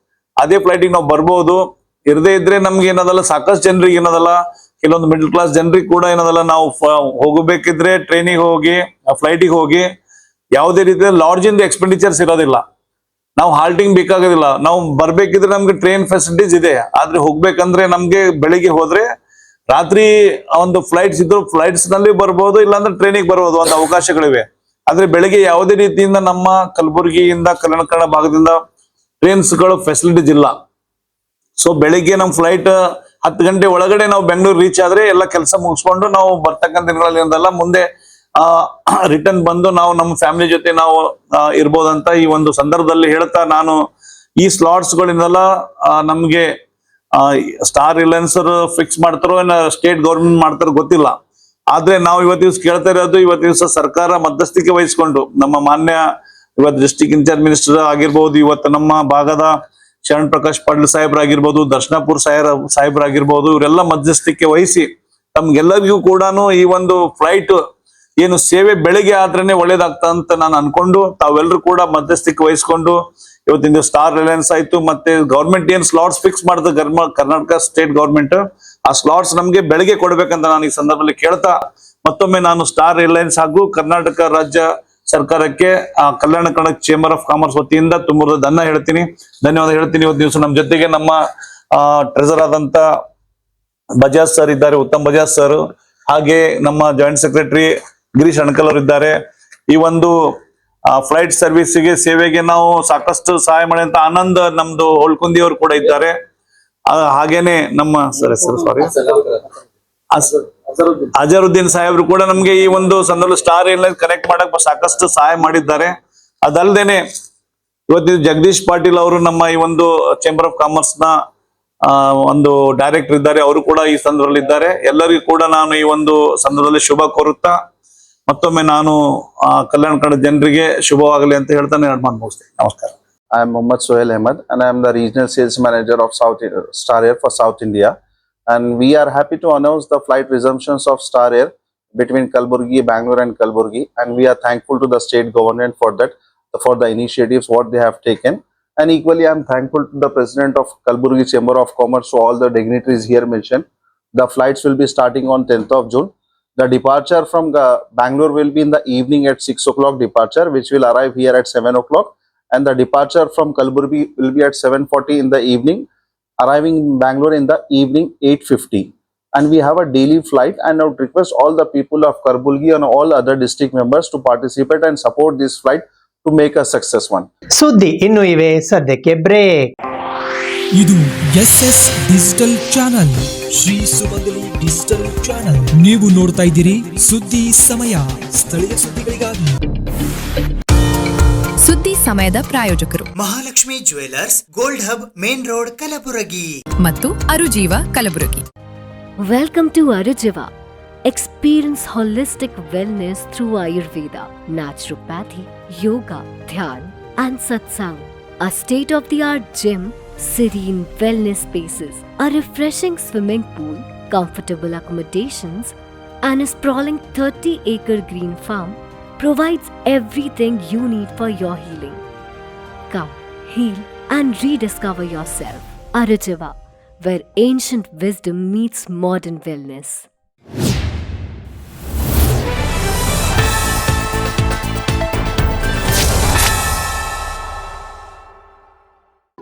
S7: ಅದೇ ಫ್ಲೈಟಿಗೆ ನಾವು ಬರ್ಬೋದು. ಇರದೇ ಇದ್ರೆ ನಮ್ಗೆ ಏನದಲ್ಲ ಸಾಕಷ್ಟು ಜನರಿಗೆ ಏನದಲ್ಲ ಕೆಲವೊಂದು ಮಿಡಲ್ ಕ್ಲಾಸ್ ಜನರಿಗೆ ಕೂಡ ಏನದಲ್ಲ ನಾವು ಹೋಗಬೇಕಿದ್ರೆ ಟ್ರೈನಿಗೆ ಹೋಗಿ ಫ್ಲೈಟಿಗೆ ಹೋಗಿ ಯಾವುದೇ ರೀತಿಯ ಲಾಡ್ಜಿಂದ ಎಕ್ಸ್ಪೆಂಡಿಚರ್ಸ್ ಇರೋದಿಲ್ಲ. ನಾವು ಹಾಲ್ಟಿಂಗ್ ಬೇಕಾಗೋದಿಲ್ಲ. ನಾವು ಬರ್ಬೇಕಿದ್ರೆ ನಮ್ಗೆ ಟ್ರೈನ್ ಫೆಸಿಲಿಟೀಸ್ ಇದೆ. ಆದ್ರೆ ಹೋಗ್ಬೇಕಂದ್ರೆ ನಮ್ಗೆ ಬೆಳಿಗ್ಗೆ ಹೋದ್ರೆ ರಾತ್ರಿ ಒಂದು ಫ್ಲೈಟ್ಸ್ ಇದ್ರು ಫ್ಲೈಟ್ಸ್ ನಲ್ಲಿ ಬರ್ಬೋದು, ಇಲ್ಲಾಂದ್ರೆ ಟ್ರೈನಿಗೆ ಬರ್ಬೋದು, ಒಂದು ಅವಕಾಶಗಳಿವೆ. ಆದ್ರೆ ಬೆಳಿಗ್ಗೆ ಯಾವುದೇ ರೀತಿಯಿಂದ ನಮ್ಮ ಕಲಬುರಗಿಯಿಂದ ಕಲ್ಯಾಣ ಕರ್ನಾಟಕ ಭಾಗದಿಂದ ಟ್ರೈನ್ಸ್ ಗಳು ಫೆಸಿಲಿಟೀಸ್ ಇಲ್ಲ. ಸೊ ಬೆಳಿಗ್ಗೆ ನಮ್ ಫ್ಲೈಟ್ 10 ಗಂಟೆ ಒಳಗಡೆ ನಾವು ಬೆಂಗಳೂರು ರೀಚ್ ಆದ್ರೆ ಎಲ್ಲ ಕೆಲಸ ಮುಗಿಸ್ಕೊಂಡು ನಾವು ಬರ್ತಕ್ಕಂಥ ದಿನಗಳಲ್ಲಿ ಒಂದಲ್ಲ ಮುಂದೆ ರಿಟರ್ನ್ ಬಂದು ನಾವು ನಮ್ಮ ಫ್ಯಾಮಿಲಿ ಜೊತೆ ನಾವು ಇರ್ಬೋದಂತ ಈ ಒಂದು ಸಂದರ್ಭದಲ್ಲಿ ಹೇಳ್ತಾ ನಾನು ಈ ಸ್ಲಾಟ್ಸ್ ಗಳಿಂದಲ್ಲ ನಮ್ಗೆ ಸ್ಟಾರ್ ಏರ್ಲೈನ್ಸ್ ಫಿಕ್ಸ್ ಮಾಡ್ತಾರೋ ಸ್ಟೇಟ್ ಗೌರ್ಮೆಂಟ್ ಮಾಡ್ತಾರೋ ಗೊತ್ತಿಲ್ಲ. ಆದ್ರೆ ನಾವು ಇವತ್ತು ದಿವಸ ಕೇಳ್ತಾ ಇರೋದು ಇವತ್ತು ದಿವಸ ಸರ್ಕಾರ ಮಧ್ಯಸ್ಥಿಕೆ ವಹಿಸ್ಕೊಂಡು ನಮ್ಮ ಮಾನ್ಯ ಇವತ್ತು ಡಿಸ್ಟ್ರಿಕ್ಟ್ ಇನ್ಚಾರ್ಜ್ ಮಿನಿಸ್ಟರ್ ಆಗಿರ್ಬೋದು, ಇವತ್ತು ನಮ್ಮ ಭಾಗದ ಶರಣ್ ಪ್ರಕಾಶ್ ಪಾಟೀಲ್ ಸಾಹೇಬ್ರಾಗಿರ್ಬೋದು, ದರ್ಶನಾಪುರ್ ಸಾಹೇಬ್ರಾಗಿರ್ಬೋದು, ಇವರೆಲ್ಲ ಮಧ್ಯಸ್ಥಿಕೆ ವಹಿಸಿ ತಮ್ಗೆಲ್ಲರಿಗೂ ಕೂಡ ಈ ಒಂದು ಫ್ಲೈಟ್ ಏನು ಸೇವೆ ಬೆಳಿಗ್ಗೆ ಆದ್ರೇನೆ ಒಳ್ಳೇದಾಗ್ತಾ ಅಂತ ನಾನು ಅನ್ಕೊಂಡು ತಾವೆಲ್ಲರೂ ಕೂಡ ಮಧ್ಯಸ್ಥಿಕೆ ವಹಿಸ್ಕೊಂಡು ಇವತ್ತಿನ ಸ್ಟಾರ್ ಏರ್ಲೈನ್ಸ್ ಆಯ್ತು ಮತ್ತೆ ಗೌರ್ಮೆಂಟ್ ಏನ್ ಸ್ಲಾಟ್ಸ್ ಫಿಕ್ಸ್ ಮಾಡಿದ ಕರ್ನಾಟಕ ಸ್ಟೇಟ್ ಗೌರ್ಮೆಂಟ್ ಆ ಸ್ಲಾಟ್ಸ್ ನಮ್ಗೆ ಬೆಳಿಗ್ಗೆ ಕೊಡ್ಬೇಕಂತ ನಾನು ಈ ಸಂದರ್ಭದಲ್ಲಿ ಕೇಳ್ತಾ ಮತ್ತೊಮ್ಮೆ ನಾನು ಸ್ಟಾರ್ ಏರ್ಲೈನ್ಸ್ ಹಾಗೂ ಕರ್ನಾಟಕ ರಾಜ್ಯ ಸರ್ಕಾರಕ್ಕೆ Kalyana Karnataka chamber of commerce ವತಿಯಿಂದ ತುಂಬ ಧನ್ಯವಾದ ಹೇಳ್ತೀನಿ. ಇವತ್ತು ದಿವಸ ನಮ್ಮ ಜೊತೆಗೆ ನಮ್ಮ ಟ್ರೆಸರ್ ಆದಂತ ಬಜಾಜ್ ಸರ್ ಇದ್ದಾರೆ, ಉತ್ತಮ್ ಬಜಾಜ್ ಸರ್, ಹಾಗೆ ನಮ್ಮ ಜಾಯಿಂಟ್ ಸೆಕ್ರೆಟರಿ ಗಿರೀಶ್ ಅಣಕಲ್ ಅವರು ಇದ್ದಾರೆ. ಈ ಒಂದು ಫ್ಲೈಟ್ ಸರ್ವಿಸ್ಗೆ ಸೇವೆಗೆ ನಾವು ಸಾಕಷ್ಟು ಸಹಾಯ ಮಾಡಿದಂತ ಆನಂದ್ ನಮ್ದು ಹೋಳ್ಕುಂದಿ ಅವರು ಕೂಡ ಇದ್ದಾರೆ. ಹಾಗೇನೆ ನಮ್ಮ ಅಜರುದ್ದೀನ್ ಸಾಹೇಬ್ರು ಕೂಡ ನಮ್ಗೆ ಈ ಒಂದು ಸಂದರ್ಭ ಸ್ಟಾರ್ ಏರ್ಲೈನ್ ಕನೆಕ್ಟ್ ಮಾಡಕ್ ಸಾಕಷ್ಟು ಸಹಾಯ ಮಾಡಿದ್ದಾರೆ. ಅದಲ್ದೇನೆ ಇವತ್ತು ಜಗದೀಶ್ ಪಾಟೀಲ್ ಅವರು ನಮ್ಮ ಈ ಒಂದು ಚೇಂಬರ್ ಆಫ್ ಕಾಮರ್ಸ್ ನ ಒಂದು ಡೈರೆಕ್ಟರ್ ಇದ್ದಾರೆ, ಅವರು ಕೂಡ ಈ ಸಂದರ್ಭದಲ್ಲಿ ಇದ್ದಾರೆ. ಎಲ್ಲರಿಗೂ ಕೂಡ ನಾನು ಈ ಒಂದು ಸಂದರ್ಭದಲ್ಲಿ ಶುಭ ಕೋರುತ್ತಾ ಮತ್ತೊಮ್ಮೆ ನಾನು ಕಲ್ಯಾಣ ಕನ್ನಡ ಜನರಿಗೆ ಶುಭವಾಗಲಿ ಅಂತ ಹೇಳ್ತಾನೆ ಎರಡು ಮಾತು ಮುಗಿಸ್ತೇನೆ. ನಮಸ್ಕಾರ.
S6: I am Mohammad Sohail Ahmed and I am the Regional Sales Manager of Star Air for South India. And we are happy to announce the flight resumptions of Star Air between Kalaburgi, Bangalore and Kalaburgi. And we are thankful to the state government for that, for the initiatives what they have taken. And equally, I am thankful to the President of Kalaburgi Chamber of Commerce, so all the dignitaries here mentioned. The flights will be starting on 10th of June. The departure from Bangalore will be in the evening at 6 o'clock departure, which will arrive here at 7 o'clock. And the departure from Kalaburgi will be at 7:40 in the evening, arriving in Bangalore in the evening 8:50. And we have a daily flight, and I would request all the people of Kalaburgi and all other district members to participate and support this flight to make a success one.
S5: ಸುದ್ದಿ ಇನ್ನೂ ಇವೆ, ಸದ್ಯಕ್ಕೆ break.
S1: ಇದು SS digital channel, Shri ಸುಮಂಗಲಿ digital channel. ನೀವು ನೋಡ್ತಾ ಇದ್ದೀರಿ ಸುದ್ದಿ ಸಮಯ, ಸ್ಥಳೀಯ ಸುದ್ದಿಗಳಿಗಾಗಿ.
S2: ಸುದ್ದಿ ಸಮಯದ ಪ್ರಾಯೋಜಕರು
S3: Mahalakshmi jewellers, gold hub, main road, Kalaburagi
S2: ಮತ್ತು ಅರುಜೀವ Kalaburagi.
S4: Welcome to Arujiva. Experience holistic wellness through Ayurveda, naturopathy, yoga, dhyan, and satsang. A state-of-the-art gym, serene wellness spaces, a refreshing swimming pool, comfortable accommodations, and a sprawling 30-acre green farm provides everything you need for your healing. Come, heal, and rediscover yourself. Arujiva, where ancient wisdom meets modern wellness.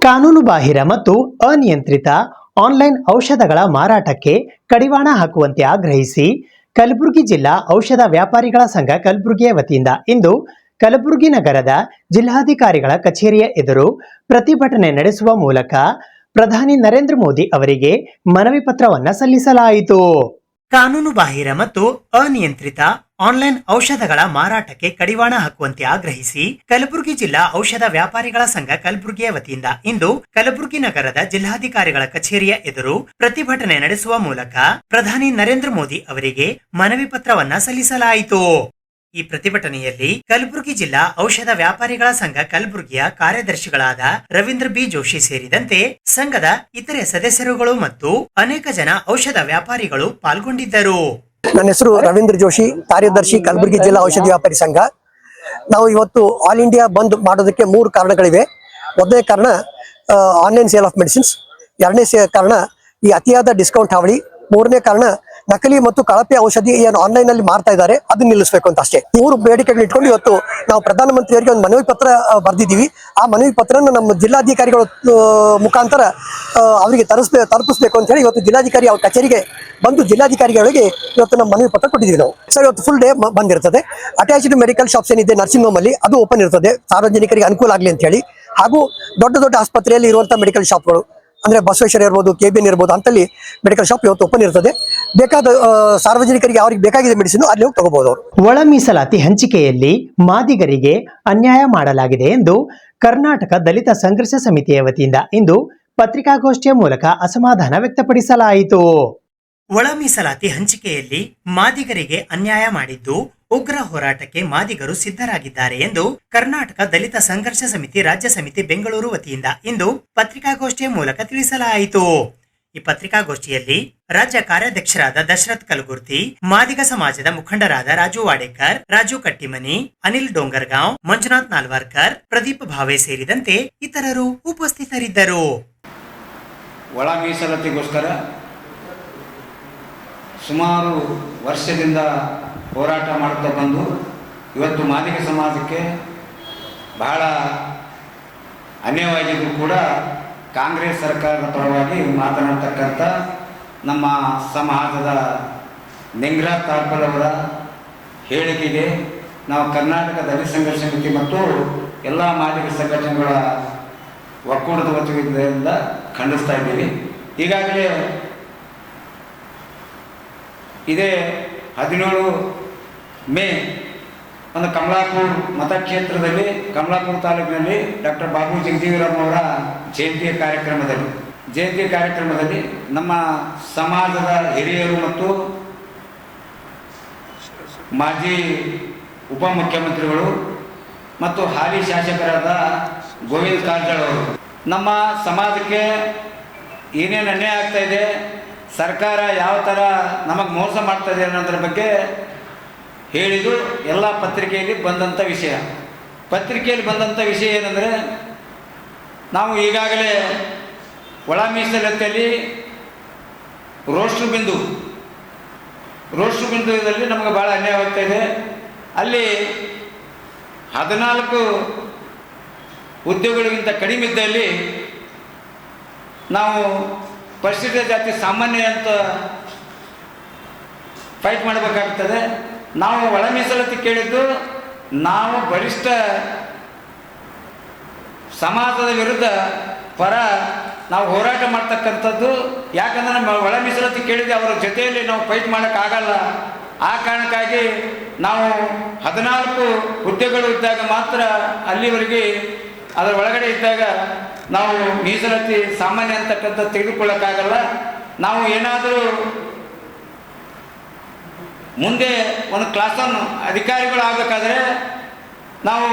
S5: ಕಾನೂನು ಬಾಹಿರ ಮತ್ತು ಅನಿಯಂತ್ರಿತ online ಔಷಧಗಳ ಮಾರಾಟಕ್ಕೆ ಕಡಿವಾಣ ಹಾಕುವಂತೆ ಆಗ್ರಹಿಸಿ ಕಲಬುರಗಿ ಜಿಲ್ಲಾ ಔಷಧ ವ್ಯಾಪಾರಿಗಳ ಸಂಘ ಕಲಬುರಗಿಯ ವತಿಯಿಂದ ಇಂದು ಕಲಬುರಗಿ ನಗರದ ಜಿಲ್ಲಾಧಿಕಾರಿಗಳ ಕಚೇರಿಯ ಎದುರು ಪ್ರತಿಭಟನೆ ನಡೆಸುವ ಮೂಲಕ ಪ್ರಧಾನಿ ನರೇಂದ್ರ ಮೋದಿ ಅವರಿಗೆ ಮನವಿ ಪತ್ರವನ್ನ ಸಲ್ಲಿಸಲಾಯಿತು.
S3: ಕಾನೂನು ಬಾಹಿರ ಮತ್ತು ಅನಿಯಂತ್ರಿತ ಆನ್ಲೈನ್ ಔಷಧಗಳ ಮಾರಾಟಕ್ಕೆ ಕಡಿವಾಣ ಹಾಕುವಂತೆ ಆಗ್ರಹಿಸಿ ಕಲಬುರಗಿ ಜಿಲ್ಲಾ ಔಷಧ ವ್ಯಾಪಾರಿಗಳ ಸಂಘ ಕಲಬುರಗಿಯ ವತಿಯಿಂದ ಇಂದು ಕಲಬುರಗಿ ನಗರದ ಜಿಲ್ಲಾಧಿಕಾರಿಗಳ ಕಚೇರಿಯ ಎದುರು ಪ್ರತಿಭಟನೆ ನಡೆಸುವ ಮೂಲಕ ಪ್ರಧಾನಿ ನರೇಂದ್ರ ಮೋದಿ ಅವರಿಗೆ ಮನವಿ ಪತ್ರವನ್ನ ಸಲ್ಲಿಸಲಾಯಿತು. ಈ ಪ್ರತಿಭಟನೆಯಲ್ಲಿ ಕಲಬುರಗಿ ಜಿಲ್ಲಾ ಔಷಧ ವ್ಯಾಪಾರಿಗಳ ಸಂಘ ಕಲಬುರಗಿಯ ಕಾರ್ಯದರ್ಶಿಗಳಾದ ರವೀಂದ್ರ ಬಿ ಜೋಶಿ ಸೇರಿದಂತೆ ಸಂಘದ ಇತರೆ ಸದಸ್ಯರುಗಳು ಮತ್ತು ಅನೇಕ ಜನ ಔಷಧ ವ್ಯಾಪಾರಿಗಳು ಪಾಲ್ಗೊಂಡಿದ್ದರು.
S8: ನನ್ನ ಹೆಸರು ರವೀಂದ್ರ ಜೋಶಿ, ಕಾರ್ಯದರ್ಶಿ ಕಲಬುರಗಿ ಜಿಲ್ಲಾ ಔಷಧಿ ವ್ಯಾಪಾರಿ ಸಂಘ. ನಾವು ಇವತ್ತು ಆಲ್ ಇಂಡಿಯಾ ಬಂದ್ ಮಾಡೋದಕ್ಕೆ 3 ಕಾರಣಗಳಿವೆ. ಮೊದಲನೇ ಕಾರಣ ಆನ್ಲೈನ್ ಸೇಲ್ ಆಫ್ ಮೆಡಿಸಿನ್ಸ್, ಎರಡನೇ ಕಾರಣ ಈ ಅತಿಯಾದ ಡಿಸ್ಕೌಂಟ್ ಹಾವಳಿ, ಮೂರನೇ ಕಾರಣ ನಕಲಿ ಮತ್ತು ಕಳಪೆ ಔಷಧಿ ಏನು ಆನ್ಲೈನ್ ಅಲ್ಲಿ ಮಾರ್ತಾ ಇದ್ದಾರೆ ಅದನ್ನ ನಿಲ್ಲಿಸಬೇಕು ಅಂತ ಅಷ್ಟೇ. 3 ಬೇಡಿಕೆಗಳು ಇಟ್ಕೊಂಡು ಇವತ್ತು ನಾವು ಪ್ರಧಾನಮಂತ್ರಿಯವರಿಗೆ ಒಂದು ಮನವಿ ಪತ್ರ ಬರೆದಿದ್ದೀವಿ. ಆ ಮನವಿ ಪತ್ರನ ನಮ್ಮ ಜಿಲ್ಲಾಧಿಕಾರಿಗಳ ಮುಖಾಂತರ ಅವರಿಗೆ ತಲುಪಿಸಬೇಕು ಅಂತ ಹೇಳಿ ಇವತ್ತು ಜಿಲ್ಲಾಧಿಕಾರಿ ಅವ್ರ ಕಚೇರಿಗೆ ಬಂದು ಜಿಲ್ಲಾಧಿಕಾರಿಗಳಿಗೆ ಇವತ್ತು ನಮ್ಮ ಮನವಿ ಪತ್ರ ಕೊಟ್ಟಿದ್ದೀವಿ ನಾವು. ಸರ್, ಇವತ್ತು ಫುಲ್ ಡೇ ಬಂದಿರ್ತದೆ. ಅಟ್ಯಾಚ್ಡ್ ಮೆಡಿಕಲ್ ಶಾಪ್ಸ್ ಏನಿದೆ ನರ್ಸಿಂಗ್ ಹೋಮ್ ಅಲ್ಲಿ ಅದು ಓಪನ್ ಇರ್ತದೆ, ಸಾರ್ವಜನಿಕರಿಗೆ ಅನುಕೂಲ ಆಗಲಿ ಅಂತ ಹೇಳಿ. ಹಾಗೂ ದೊಡ್ಡ ದೊಡ್ಡ ಆಸ್ಪತ್ರೆಯಲ್ಲಿ ಇರುವಂತಹ ಮೆಡಿಕಲ್ ಶಾಪ್ಗಳು ಅಂದ್ರೆ ಬಸವೇಶ್ವರ ಇರ್ಬೋದು, ಕೆಬಿಎನ್ ಇರ್ಬೋದು, ಅಂತಲ್ಲಿ ಮೆಡಿಕಲ್ ಶಾಪ್ ಇವತ್ತು ಓಪನ್ ಇರ್ತದೆ. ಬೇಕಾದ ಸಾರ್ವಜನಿಕರಿಗೆ ಅವ್ರಿಗೆ ಬೇಕಾಗಿದೆ ಮೆಡಿಸಿನ್ ಅಲ್ಲಿ ಹೋಗಿ ತಗೋಬಹುದು ಅವರು.
S5: ಒಳ ಮೀಸಲಾತಿ ಹಂಚಿಕೆಯಲ್ಲಿ ಮಾದಿಗರಿಗೆ ಅನ್ಯಾಯ ಮಾಡಲಾಗಿದೆ ಎಂದು ಕರ್ನಾಟಕ ದಲಿತ ಸಂಘರ್ಷ ಸಮಿತಿಯ ವತಿಯಿಂದ ಇಂದು ಪತ್ರಿಕಾಗೋಷ್ಠಿಯ ಮೂಲಕ ಅಸಮಾಧಾನ ವ್ಯಕ್ತಪಡಿಸಲಾಯಿತು.
S3: ಒಳ ಮೀಸಲಾತಿ ಹಂಚಿಕೆಯಲ್ಲಿ ಮಾದಿಗರಿಗೆ ಅನ್ಯಾಯ ಮಾಡಿದ್ದು ಉಗ್ರ ಹೋರಾಟಕ್ಕೆ ಮಾದಿಗರು ಸಿದ್ಧರಾಗಿದ್ದಾರೆ ಎಂದು ಕರ್ನಾಟಕ ದಲಿತ ಸಂಘರ್ಷ ಸಮಿತಿ ರಾಜ್ಯ ಸಮಿತಿ ಬೆಂಗಳೂರು ವತಿಯಿಂದ ಇಂದು ಪತ್ರಿಕಾಗೋಷ್ಠಿಯ ಮೂಲಕ ತಿಳಿಸಲಾಯಿತು. ಈ ಪತ್ರಿಕಾಗೋಷ್ಠಿಯಲ್ಲಿ ರಾಜ್ಯ ಕಾರ್ಯಾಧ್ಯಕ್ಷರಾದ ದಶರಥ್ ಕಲಗುರ್ತಿ, ಮಾದಿಗ ಸಮಾಜದ ಮುಖಂಡರಾದ ರಾಜು ವಾಡೇಕರ್, ರಾಜು ಕಟ್ಟಿಮನಿ, ಅನಿಲ್ ಡೋಂಗರ್ಗಾಂವ್, ಮಂಜುನಾಥ್ ನಾಲ್ವಾರ್ಕರ್, ಪ್ರದೀಪ್ ಭಾವೆ ಸೇರಿದಂತೆ ಇತರರು ಉಪಸ್ಥಿತರಿದ್ದರು.
S9: ಒಳ ಮೀಸಲಾತಿಗೋಸ್ಕರ ಸುಮಾರು ವರ್ಷದಿಂದ ಹೋರಾಟ ಮಾಡುತ್ತಾ ಬಂದು ಇವತ್ತು ಮಾದಿಗ ಸಮಾಜಕ್ಕೆ ಬಹಳ ಅನ್ಯಾಯವಾಗಿದ್ದರೂ ಕೂಡ ಕಾಂಗ್ರೆಸ್ ಸರ್ಕಾರದ ಪರವಾಗಿ ಮಾತನಾಡ್ತಕ್ಕಂಥ ನಮ್ಮ ಸಮಾಜದ ನಿಂಗರಾಜ್ ತಾರ್ಪಲ್ ಅವರ ಹೇಳಿಕೆಗೆ ನಾವು ಕರ್ನಾಟಕ ದಲಿತ ಸಂಘರ್ಷ ಸಮಿತಿ ಮತ್ತು ಎಲ್ಲ ಮಾದಿಗ ಸಂಘಟನೆಗಳ ಒಕ್ಕೂಟದ ವತಿಯಿಂದ ಖಂಡಿಸ್ತಾ ಇದ್ದೀವಿ. ಈಗಾಗಲೇ ಇದೇ 17 ಮೇ ಒಂದು ಕಮಲಾಪುರ ಮತಕ್ಷೇತ್ರದಲ್ಲಿ ಕಮಲಾಪುರ ತಾಲೂಕಿನಲ್ಲಿ ಡಾಕ್ಟರ್ ಬಾಬು ಜಗಜೀವರಾಮ್ ಅವರ ಜಯಂತಿ ಕಾರ್ಯಕ್ರಮದಲ್ಲಿ ನಮ್ಮ ಸಮಾಜದ ಹಿರಿಯರು ಮತ್ತು ಮಾಜಿ ಉಪಮುಖ್ಯಮಂತ್ರಿಗಳು ಮತ್ತು ಹಾಲಿ ಶಾಸಕರಾದ ಗೋವಿಂದ ಕಾರಜೋಳ ಅವರು ನಮ್ಮ ಸಮಾಜಕ್ಕೆ ಏನೇನು ಅನ್ಯಾಯ ಆಗ್ತಾ ಇದೆ, ಸರ್ಕಾರ ಯಾವ ಥರ ನಮಗೆ ಮೋಸ ಮಾಡ್ತಾ ಇದೆ ಅನ್ನೋದ್ರ ಬಗ್ಗೆ ಹೇಳಿದ್ದು ಎಲ್ಲ ಪತ್ರಿಕೆಯಲ್ಲಿ ಬಂದಂಥ ವಿಷಯ. ಪತ್ರಿಕೆಯಲ್ಲಿ ಬಂದಂಥ ವಿಷಯ ಏನಂದರೆ, ನಾವು ಈಗಾಗಲೇ ಒಳ ಮೀಸಲಾತಿಯಲ್ಲಿ ರೋಸ್ಟು ಬಿಂದುದಲ್ಲಿ ನಮಗೆ ಭಾಳ ಅನ್ಯಾಯವಾಗ್ತಾ ಇದೆ. ಅಲ್ಲಿ 14 ಉದ್ಯೋಗಗಳಿಗಿಂತ ಕಡಿಮೆ ಇದ್ದಲ್ಲಿ ನಾವು ಪರಿಶಿಷ್ಟ ಜಾತಿ ಸಾಮಾನ್ಯ ಅಂತ ಫೈಟ್ ಮಾಡಬೇಕಾಗ್ತದೆ. ನಾವು ಒಳ ಮೀಸಲಾತಿ ಕೇಳಿದ್ದು ನಾವು ಬಲಿಷ್ಠ ಸಮಾಜದ ವಿರುದ್ಧ ಪರ ನಾವು ಹೋರಾಟ ಮಾಡ್ತಕ್ಕಂಥದ್ದು. ಯಾಕಂದರೆ ನಮ್ಮ ಒಳ ಮೀಸಲಾತಿ ಕೇಳಿದ್ರೆ ಅವರ ಜೊತೆಯಲ್ಲಿ ನಾವು ಫೈಟ್ ಮಾಡೋಕ್ಕಾಗಲ್ಲ. ಆ ಕಾರಣಕ್ಕಾಗಿ ನಾವು 14 ಹುದ್ದೆಗಳು ಇದ್ದಾಗ ಮಾತ್ರ ಅಲ್ಲಿವರೆಗೆ ಅದರ ಒಳಗಡೆ ಇದ್ದಾಗ ನಾವು ಮೀಸಲಾತಿ ಸಾಮಾನ್ಯ ಅಂತಕ್ಕಂಥದ್ದು ತೆಗೆದುಕೊಳ್ಳೋಕ್ಕಾಗಲ್ಲ. ನಾವು ಏನಾದರೂ ಮುಂದೆ ಒಂದು ಕ್ಲಾಸನ್ನು ಅಧಿಕಾರಿಗಳು ಆಗಬೇಕಾದ್ರೆ ನಾವು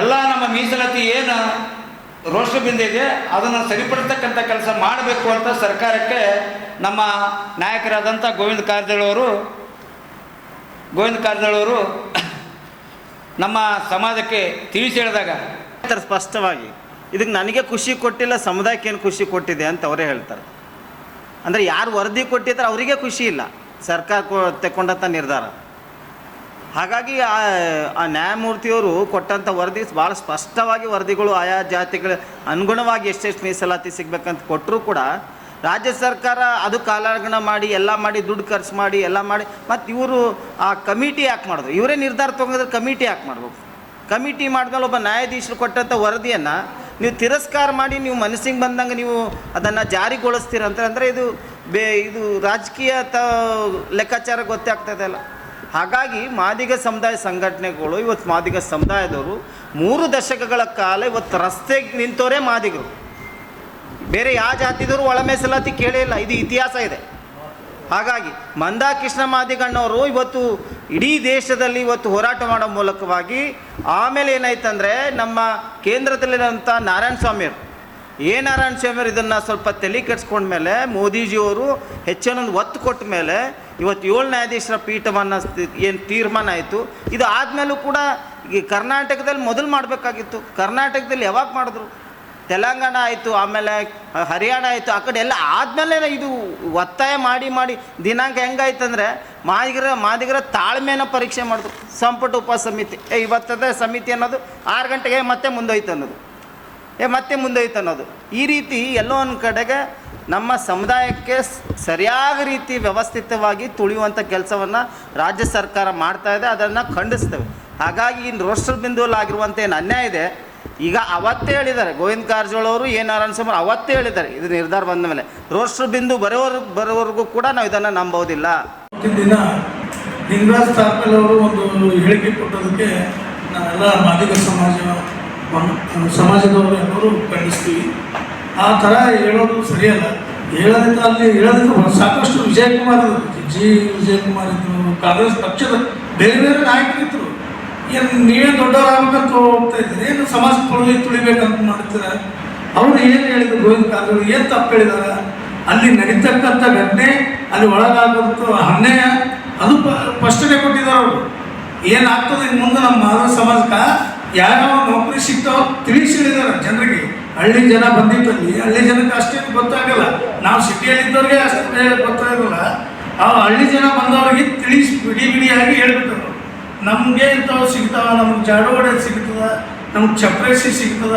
S9: ಎಲ್ಲ ನಮ್ಮ ಮೀಸಲಾತಿ ಏನು ರೋಸ್ಟು ಬಿಂದಿದೆ ಅದನ್ನು ಸರಿಪಡಿಸ್ತಕ್ಕಂಥ ಕೆಲಸ ಮಾಡಬೇಕು ಅಂತ ಸರ್ಕಾರಕ್ಕೆ ನಮ್ಮ ನಾಯಕರಾದಂಥ ಗೋವಿಂದ ಕಾರಜೋಳ ಅವರು ನಮ್ಮ ಸಮಾಜಕ್ಕೆ ತಿಳಿಸಿ ಹೇಳಿದಾಗ
S10: ಸ್ಪಷ್ಟವಾಗಿ ಇದಕ್ಕೆ ನನಗೆ ಖುಷಿ ಕೊಟ್ಟಿಲ್ಲ, ಸಮುದಾಯಕ್ಕೆ ಏನು ಖುಷಿ ಕೊಟ್ಟಿದೆ ಅಂತ ಅವರೇ ಹೇಳ್ತಾರೆ. ಅಂದರೆ ಯಾರು ವರದಿ ಕೊಟ್ಟಿದ್ದಾರೆ ಅವರಿಗೆ ಖುಷಿ ಇಲ್ಲ, ಸರ್ಕಾರ ತೆಕ್ಕೊಂಡಂಥ ನಿರ್ಧಾರ. ಹಾಗಾಗಿ ಆ ನ್ಯಾಯಮೂರ್ತಿಯವರು ಕೊಟ್ಟಂಥ ವರದಿ ಭಾಳ ಸ್ಪಷ್ಟವಾಗಿ ವರದಿಗಳು ಆಯಾ ಜಾತಿಗಳ ಅನುಗುಣವಾಗಿ ಎಷ್ಟೆಷ್ಟು ಮೀಸಲಾತಿ ಸಿಗಬೇಕಂತ ಕೊಟ್ಟರೂ ಕೂಡ ರಾಜ್ಯ ಸರ್ಕಾರ ಅದು ಕಾಲಹರಣ ಮಾಡಿ ಎಲ್ಲ ಮಾಡಿ ದುಡ್ಡು ಖರ್ಚು ಮಾಡಿ ಎಲ್ಲ ಮಾಡಿ ಮತ್ತು ಇವರು ಆ ಕಮಿಟಿ ಯಾಕೆ ಮಾಡೋದು? ಇವರೇ ನಿರ್ಧಾರ ತೊಗೊಂಡ್ರೆ ಕಮಿಟಿ ಯಾಕೆ ಮಾಡ್ಬೇಕು? ಕಮಿಟಿ ಮಾಡಿದ್ಮೇಲೆ ಒಬ್ಬ ನ್ಯಾಯಾಧೀಶರು ಕೊಟ್ಟಂಥ ವರದಿಯನ್ನು ನೀವು ತಿರಸ್ಕಾರ ಮಾಡಿ ನೀವು ಮನಸ್ಸಿಗೆ ಬಂದಂಗೆ ನೀವು ಅದನ್ನು ಜಾರಿಗೊಳಿಸ್ತೀರಂತಂದರೆ ಇದು ರಾಜಕೀಯ ಲೆಕ್ಕಾಚಾರ ಗೊತ್ತೇ ಆಗ್ತದೆ ಅಲ್ಲ. ಹಾಗಾಗಿ ಮಾದಿಗ ಸಮುದಾಯ ಸಂಘಟನೆಗಳು ಇವತ್ತು ಮಾದಿಗ ಸಮುದಾಯದವರು 3 ದಶಕಗಳ ಕಾಲ ಇವತ್ತು ರಸ್ತೆಗೆ ನಿಂತವರೇ ಮಾದಿಗರು. ಬೇರೆ ಯಾವ ಜಾತಿದವರು ಒಳ ಮೀಸಲಾತಿ ಕೇಳೇ ಇಲ್ಲ, ಇದು ಇತಿಹಾಸ ಇದೆ. ಹಾಗಾಗಿ ಮಂದಾಕೃಷ್ಣ ಮಾದಿಗಣ್ಣವರು ಇವತ್ತು ಇಡೀ ದೇಶದಲ್ಲಿ ಇವತ್ತು ಹೋರಾಟ ಮಾಡೋ ಮೂಲಕವಾಗಿ ಆಮೇಲೆ ಏನಾಯ್ತಂದರೆ ನಮ್ಮ ಕೇಂದ್ರದಲ್ಲಿರೋಂಥ ನಾರಾಯಣ ಸ್ವಾಮಿಯವರು ಇದನ್ನು ಸ್ವಲ್ಪ ತಲೆ ಕೆಡಿಸ್ಕೊಂಡ್ಮೇಲೆ ಮೋದಿಜಿಯವರು ಹೆಚ್ಚಿನೊಂದು ಒತ್ತು ಕೊಟ್ಟ ಮೇಲೆ ಇವತ್ತು 7 ನ್ಯಾಯಾಧೀಶರ ಪೀಠವನ್ನು ಏನು ತೀರ್ಮಾನ ಆಯಿತು. ಇದು ಆದಮೇಲೂ ಕೂಡ ಈ ಕರ್ನಾಟಕದಲ್ಲಿ ಮೊದಲು ಮಾಡಬೇಕಾಗಿತ್ತು. ಕರ್ನಾಟಕದಲ್ಲಿ ಯಾವಾಗ ಮಾಡಿದ್ರು? ತೆಲಂಗಾಣ ಆಯಿತು, ಆಮೇಲೆ ಹರಿಯಾಣ ಆಯಿತು, ಆ ಕಡೆ ಎಲ್ಲ ಆದಮೇಲೆ ಇದು ಒತ್ತಾಯ ಮಾಡಿ ದಿನಾಂಕ ಹೆಂಗಾಯ್ತಂದರೆ ಮಾದಿಗರ ತಾಳ್ಮೆನ ಪರೀಕ್ಷೆ ಮಾಡಿದ್ರು. ಸಂಪುಟ ಉಪಸಮಿತಿ ಇವತ್ತದ ಸಮಿತಿ ಅನ್ನೋದು 6 ಗಂಟೆಗೆ ಮತ್ತೆ ಮುಂದೋಯ್ತು ಅನ್ನೋದು ಈ ರೀತಿ ಎಲ್ಲೋ ಒಂದು ಕಡೆಗೆ ನಮ್ಮ ಸಮುದಾಯಕ್ಕೆ ಸರಿಯಾದ ರೀತಿ ವ್ಯವಸ್ಥಿತವಾಗಿ ತುಳಿಯುವಂಥ ಕೆಲಸವನ್ನು ರಾಜ್ಯ ಸರ್ಕಾರ ಮಾಡ್ತಾಯಿದೆ. ಅದನ್ನು ಖಂಡಿಸ್ತೇವೆ. ಹಾಗಾಗಿ ಇನ್ನು ರೋಸ್ಟರ್ ಬಿಂದುವಲ್ಲಿ ಆಗಿರುವಂಥ ಏನು ಅನ್ಯಾಯ ಇದೆ, ಈಗ ಅವತ್ತೇ ಹೇಳಿದ್ದಾರೆ ಗೋವಿಂದ ಕಾರಜೋಳ ಅವರು ನಾರಾಯಣ ಸ್ವಾಮಿ ಅವತ್ತೇ ಹೇಳಿದ್ದಾರೆ, ಇದು ನಿರ್ಧಾರ ಬಂದ ಮೇಲೆ ರೋಸ್ಟರ್ ಬಿಂದು ಬರೋವರೆಗೂ ಕೂಡ ನಾವು ಇದನ್ನು ನಂಬೋದಿಲ್ಲ.
S11: ದಿನ ಲಿಂಗರಾಜ್ ತಾರ್ಕಲ್ ಅವರು ಒಂದು ಹೇಳಿಕೆ ಕೊಟ್ಟೋದಕ್ಕೆ ನಾವೆಲ್ಲ ಮಾದಿಗ ಸಮಾಜದವರು ಎಲ್ಲರೂ ಖಂಡಿಸ್ತೀವಿ. ಆ ಥರ ಹೇಳೋದು ಸರಿಯಲ್ಲ. ಹೇಳೋದಕ್ಕೆ ಸಾಕಷ್ಟು ವಿಜಯಕುಮಾರ್ ಇದ್ದರು, ಕಾಂಗ್ರೆಸ್ ಪಕ್ಷದ ಬೇರೆ ನಾಯಕರಿದ್ದರು. ಏನು ನೀವೇ ದೊಡ್ಡವರಾಗಬೇಕಂತ ಹೋಗ್ತಾ ಇದ್ದೀರಿ, ಏನು ಸಮಾಜ ತುಳಿಬೇಕಂತ ಮಾಡ್ತೀರ? ಅವರು ಏನು ಹೇಳಿದ್ರು? ಗೋವಿಂದ ಕಾರಜೋಳ ಏನು ತಪ್ಪು ಹೇಳಿದಾರ? ಅಲ್ಲಿ ನಡೀತಕ್ಕಂಥ ಘಟನೆ, ಅಲ್ಲಿ ಒಳಗಾದಂಥ ಅನ್ಯಾಯ ಅದು ಸ್ಪಷ್ಟನೆ ಕೊಟ್ಟಿದ್ದಾರೆ. ಅವರು ಏನಾಗ್ತದೆ ಇನ್ನು ಮುಂದೆ ನಮ್ಮ ಮಾನವ ಸಮಾಜಕ್ಕೆ ಯಾವ್ಯಾವ ನೌಕರಿ ಸಿಗ್ತಾವ ತಿಳಿಸಿ ಹೇಳಿದ್ದಾರೆ ಜನರಿಗೆ. ಹಳ್ಳಿ ಜನ ಬಂದಿದ್ದಲ್ಲಿ ಹಳ್ಳಿ ಜನಕ್ಕೆ ಅಷ್ಟೇ ಗೊತ್ತಾಗಲ್ಲ, ನಾವು ಸಿಟಿಯಲ್ಲಿದ್ದವ್ರಿಗೆ ಅಷ್ಟೇ ಗೊತ್ತಾಗಲ್ಲ. ಆ ಹಳ್ಳಿ ಜನ ಬಂದವರಿಗೆ ತಿಳಿಸಿ ಬಿಡಿಯಾಗಿ ಹೇಳ್ಬಿಟ್ಟರು. ನಮಗೆ ಇಂಥವು ಸಿಗ್ತಾವ, ನಮ್ಗೆ ಜಾಡವಾಡ ಸಿಗ್ತದ, ನಮ್ಗೆ ಚಪ್ರೇಸಿ ಸಿಗ್ತದ,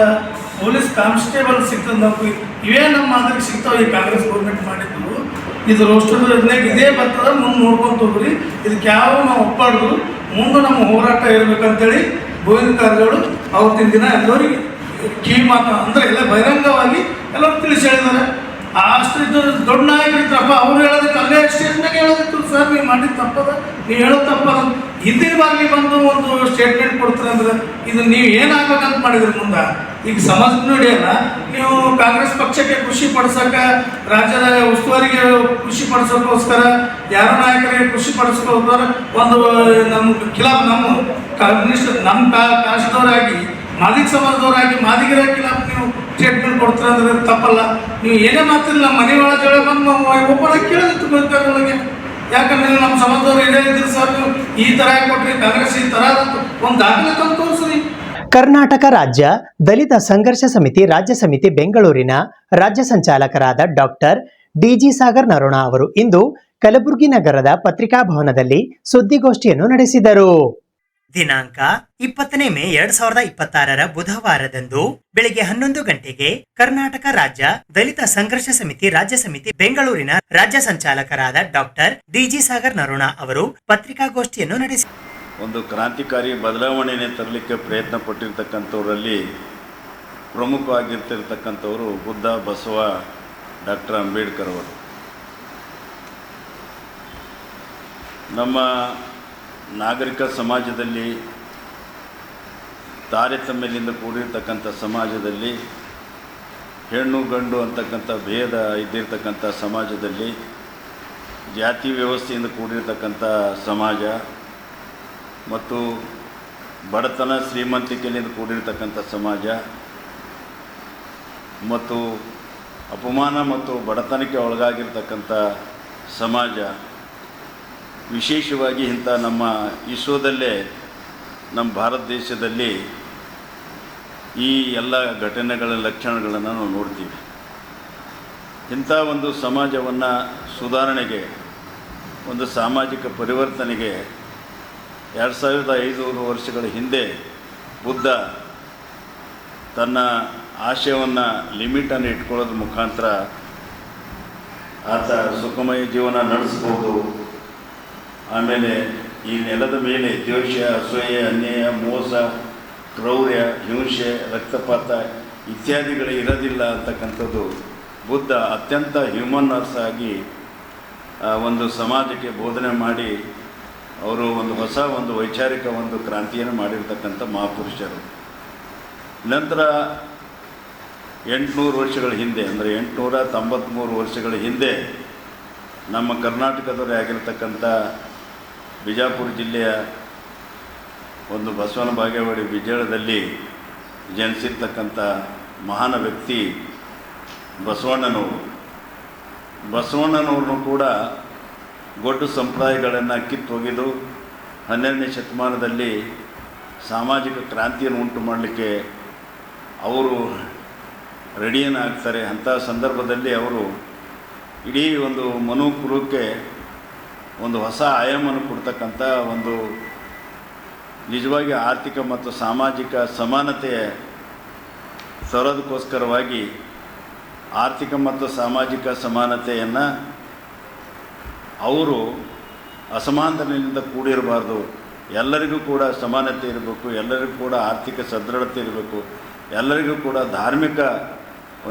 S11: ಪೊಲೀಸ್ ಕಾನ್ಸ್ಟೇಬಲ್ ಸಿಗ್ತದೆ ನೌಕರಿ, ಇವೇ ನಮ್ಮ ಮಾದರಿ ಸಿಗ್ತಾವೆ. ಈ ಕಾಂಗ್ರೆಸ್ ಗೌರ್ಮೆಂಟ್ ಮಾಡಿದ್ದು ಇದು ರೋಸ್ಟರ್ ಯೋಜನೆಗೆ ಇದೇ ಬರ್ತದ, ಮುಂದೆ ನೋಡ್ಕೊಂತ ಹೋಗ್ರಿ. ಇದಕ್ಕೆ ಯಾವ ನಾವು ಒಪ್ಪಾಡ್ದು ಮುಂದೆ ನಮ್ಮ ಹೋರಾಟ ಇರಬೇಕಂತೇಳಿ ಗೋವಿಂದ ಕಾರಜೋಳ ಅವತ್ತಿನ ದಿನ ಎಲ್ಲರಿಗೆ ಕಿವಿ ಮಾತು ಅಂದರೆ ಎಲ್ಲ ಬಹಿರಂಗವಾಗಿ ಎಲ್ಲರೂ ತಿಳಿಸಿ ಹೇಳಿದ್ದಾರೆ. ಅಷ್ಟು ದೊಡ್ಡ ನಾಯಕರಿದ್ರಪ್ಪ, ಅವ್ರು ಹೇಳೋದಕ್ಕೆ ಅಲ್ಲೇ ಸ್ಟೇಜ್ನಾಗ ಹೇಳೋದಿತ್ತು, ಸರ್ ನೀವು ಮಾಡಿದ ತಪ್ಪದ, ನೀವು ಹೇಳೋದು ತಪ್ಪದ. ಹಿಂದಿನ ಬಾರಿ ಬಂದು ಒಂದು ಸ್ಟೇಟ್ಮೆಂಟ್ ಕೊಡ್ತಾರೆ ಅಂದ್ರೆ ಇದು ನೀವು ಏನಾಗ್ಬೇಕಂತ ಮಾಡಿದ್ರಿ ಮುಂದೆ? ಈಗ ಸಮಾಜ ನಡೆಯಲ್ಲ. ನೀವು ಕಾಂಗ್ರೆಸ್ ಪಕ್ಷಕ್ಕೆ ಖುಷಿ ಪಡಿಸೋಕೆ, ರಾಜ್ಯದ ಉಸ್ತುವಾರಿಗೆ ಖುಷಿ ಪಡಿಸೋಕ್ಕೋಸ್ಕರ, ಯಾರೋ ನಾಯಕರಿಗೆ ಖುಷಿ ಪಡಿಸ್ಕೋಸ್ಕರ ಒಂದು ನಮ್ಮ ಖಿಲಾಫ್, ನಮ್ಮ ಕಮ್ಯುನಿಸ್ಟ್, ನಮ್ಮ ಕಾಶದವರಾಗಿ, ಮಾದಿಗ ಸಮಾಜದವರಾಗಿ, ಮಾದಿಗರ ಖಿಲಾಫ್ ನೀವು ಸ್ಟೇಟ್ಮೆಂಟ್ ಕೊಡ್ತಾರೆ ಅಂದ್ರೆ ತಪ್ಪಲ್ಲ. ನೀವು ಏನೇ ಮಾತಿಲ್ಲ, ನಮ್ಮ ಮನೆ ಒಳಗೆ ಜಗಳ ಬಂದು ಒಬ್ಬರ ಕೇಳೋದಿತ್ತು ಬೇಕಾದೊಳಗೆ. ಯಾಕಂದ್ರೆ ನಮ್ಮ ಸಮಾಜದವ್ರು ಏನೇ ಇದ್ರಿ ಸರ್, ನೀವು ಈ ಥರ ಕೊಟ್ರಿ, ಕಾಂಗ್ರೆಸ್ ಈ ಥರ ಒಂದು ದಾಖಲೆ ತಂದು ತೋರಿಸ್ರಿ.
S5: ಕರ್ನಾಟಕ ರಾಜ್ಯ ದಲಿತ ಸಂಘರ್ಷ ಸಮಿತಿ ರಾಜ್ಯ ಸಮಿತಿ ಬೆಂಗಳೂರಿನ ರಾಜ್ಯ ಸಂಚಾಲಕರಾದ ಡಾಕ್ಟರ್ ಡಿಜಿ ಸಾಗರ್ ನರೋಣ ಅವರು ಇಂದು ಕಲಬುರಗಿ ನಗರದ ಪತ್ರಿಕಾಭವನದಲ್ಲಿ ಸುದ್ದಿಗೋಷ್ಠಿಯನ್ನು ನಡೆಸಿದರು.
S3: ದಿನಾಂಕ 20 ಮೇ 2026 ಬುಧವಾರದಂದು ಬೆಳಿಗ್ಗೆ 11 ಗಂಟೆಗೆ ಕರ್ನಾಟಕ ರಾಜ್ಯ ದಲಿತ ಸಂಘರ್ಷ ಸಮಿತಿ ರಾಜ್ಯ ಸಮಿತಿ ಬೆಂಗಳೂರಿನ ರಾಜ್ಯ ಸಂಚಾಲಕರಾದ ಡಾಕ್ಟರ್ ಡಿಜಿ ಸಾಗರ್ ನರೋಣ ಅವರು ಪತ್ರಿಕಾಗೋಷ್ಠಿಯನ್ನು ನಡೆಸಿ
S12: ಒಂದು ಕ್ರಾಂತಿಕಾರಿ ಬದಲಾವಣೆಯನ್ನು ತರಲಿಕ್ಕೆ ಪ್ರಯತ್ನ ಪಟ್ಟಿರ್ತಕ್ಕಂಥವರಲ್ಲಿ ಪ್ರಮುಖವಾಗಿರ್ತಿರ್ತಕ್ಕಂಥವರು ಬುದ್ಧ, ಬಸವ, ಡಾಕ್ಟರ್ ಅಂಬೇಡ್ಕರ್ ಅವರು. ನಮ್ಮ ನಾಗರಿಕ ಸಮಾಜದಲ್ಲಿ, ತಾರತಮ್ಯದಿಂದ ಕೂಡಿರ್ತಕ್ಕಂಥ ಸಮಾಜದಲ್ಲಿ, ಹೆಣ್ಣು ಗಂಡು ಅಂತಕ್ಕಂಥ ಭೇದ ಇದ್ದಿರ್ತಕ್ಕಂಥ ಸಮಾಜದಲ್ಲಿ, ಜಾತಿ ವ್ಯವಸ್ಥೆಯಿಂದ ಕೂಡಿರ್ತಕ್ಕಂಥ ಸಮಾಜ ಮತ್ತು ಬಡತನ ಶ್ರೀಮಂತಿಕೆಯಿಂದ ಕೂಡಿರ್ತಕ್ಕಂಥ ಸಮಾಜ ಮತ್ತು ಅಪಮಾನ ಮತ್ತು ಬಡತನಕ್ಕೆ ಒಳಗಾಗಿರ್ತಕ್ಕಂಥ ಸಮಾಜ, ವಿಶೇಷವಾಗಿ ಇಂಥ ನಮ್ಮ ವಿಶ್ವದಲ್ಲೇ, ನಮ್ಮ ಭಾರತ ದೇಶದಲ್ಲಿ ಈ ಎಲ್ಲ ಘಟನೆಗಳ ಲಕ್ಷಣಗಳನ್ನು ನಾವು ನೋಡ್ತೀವಿ. ಇಂಥ ಒಂದು ಸಮಾಜವನ್ನು ಸುಧಾರಣೆಗೆ, ಒಂದು ಸಾಮಾಜಿಕ ಪರಿವರ್ತನೆಗೆ 2500 ವರ್ಷಗಳ ಹಿಂದೆ ಬುದ್ಧ ತನ್ನ ಆಶಯವನ್ನು, ಲಿಮಿಟನ್ನು ಇಟ್ಕೊಳ್ಳೋದ್ರ ಮುಖಾಂತರ ಆತ ಸುಖಮಯ ಜೀವನ ನಡೆಸ್ಬೋದು. ಆಮೇಲೆ ಈ ನೆಲದ ಮೇಲೆ ದ್ವೇಷ, ಅಸೂಯೆ, ಅನ್ಯಾಯ, ಮೋಸ, ಕ್ರೌರ್ಯ, ಹಿಂಸೆ, ರಕ್ತಪಾತ ಇತ್ಯಾದಿಗಳು ಇರೋದಿಲ್ಲ ಅಂತಕ್ಕಂಥದ್ದು ಬುದ್ಧ ಅತ್ಯಂತ ಹ್ಯೂಮನ್ನರ್ಸ್ ಆಗಿ ಒಂದು ಸಮಾಜಕ್ಕೆ ಬೋಧನೆ ಮಾಡಿ ಅವರು ಒಂದು ಹೊಸ ಒಂದು ವೈಚಾರಿಕ ಒಂದು ಕ್ರಾಂತಿಯನ್ನು ಮಾಡಿರ್ತಕ್ಕಂಥ ಮಹಾಪುರುಷರು. ನಂತರ 800 ವರ್ಷಗಳ ಹಿಂದೆ, ಅಂದರೆ 893 ವರ್ಷಗಳ ಹಿಂದೆ ನಮ್ಮ ಕರ್ನಾಟಕದವರೇ ಆಗಿರ್ತಕ್ಕಂಥ ಬಿಜಾಪುರ ಜಿಲ್ಲೆಯ ಒಂದು ಬಸವನ ಬಾಗೇವಾಡಿ ಬಿಜಾಳದಲ್ಲಿ ಜನಿಸಿರ್ತಕ್ಕಂಥ ಮಹಾನ್ ವ್ಯಕ್ತಿ ಬಸವಣ್ಣನವರು. ಬಸವಣ್ಣನವ್ರನ್ನು ಕೂಡ ಗೊಡ್ಡು ಸಂಪ್ರದಾಯಗಳನ್ನು ಕಿತ್ತೊಗೆದು 12ನೇ ಶತಮಾನದಲ್ಲಿ ಸಾಮಾಜಿಕ ಕ್ರಾಂತಿಯನ್ನು ಉಂಟು ಮಾಡಲಿಕ್ಕೆ ಅವರು ರೆಡಿಯನ್ನು ಆಗ್ತಾರೆ. ಅಂಥ ಸಂದರ್ಭದಲ್ಲಿ ಅವರು ಇಡೀ ಒಂದು ಮನುಕುಲಕ್ಕೆ ಒಂದು ಹೊಸ ಆಯಾಮವನ್ನು ಕೊಡ್ತಕ್ಕಂಥ ಒಂದು ನಿಜವಾಗಿ ಆರ್ಥಿಕ ಮತ್ತು ಸಾಮಾಜಿಕ ಸಮಾನತೆಯ ತರೋದಕ್ಕೋಸ್ಕರವಾಗಿ ಆರ್ಥಿಕ ಮತ್ತು ಸಾಮಾಜಿಕ ಸಮಾನತೆಯನ್ನು ಅವರು ಅಸಮಾನತೆಯಿಂದ ಕೂಡಿರಬಾರ್ದು, ಎಲ್ಲರಿಗೂ ಕೂಡ ಸಮಾನತೆ ಇರಬೇಕು, ಎಲ್ಲರಿಗೂ ಕೂಡ ಆರ್ಥಿಕ ಸದೃಢತೆ ಇರಬೇಕು, ಎಲ್ಲರಿಗೂ ಕೂಡ ಧಾರ್ಮಿಕ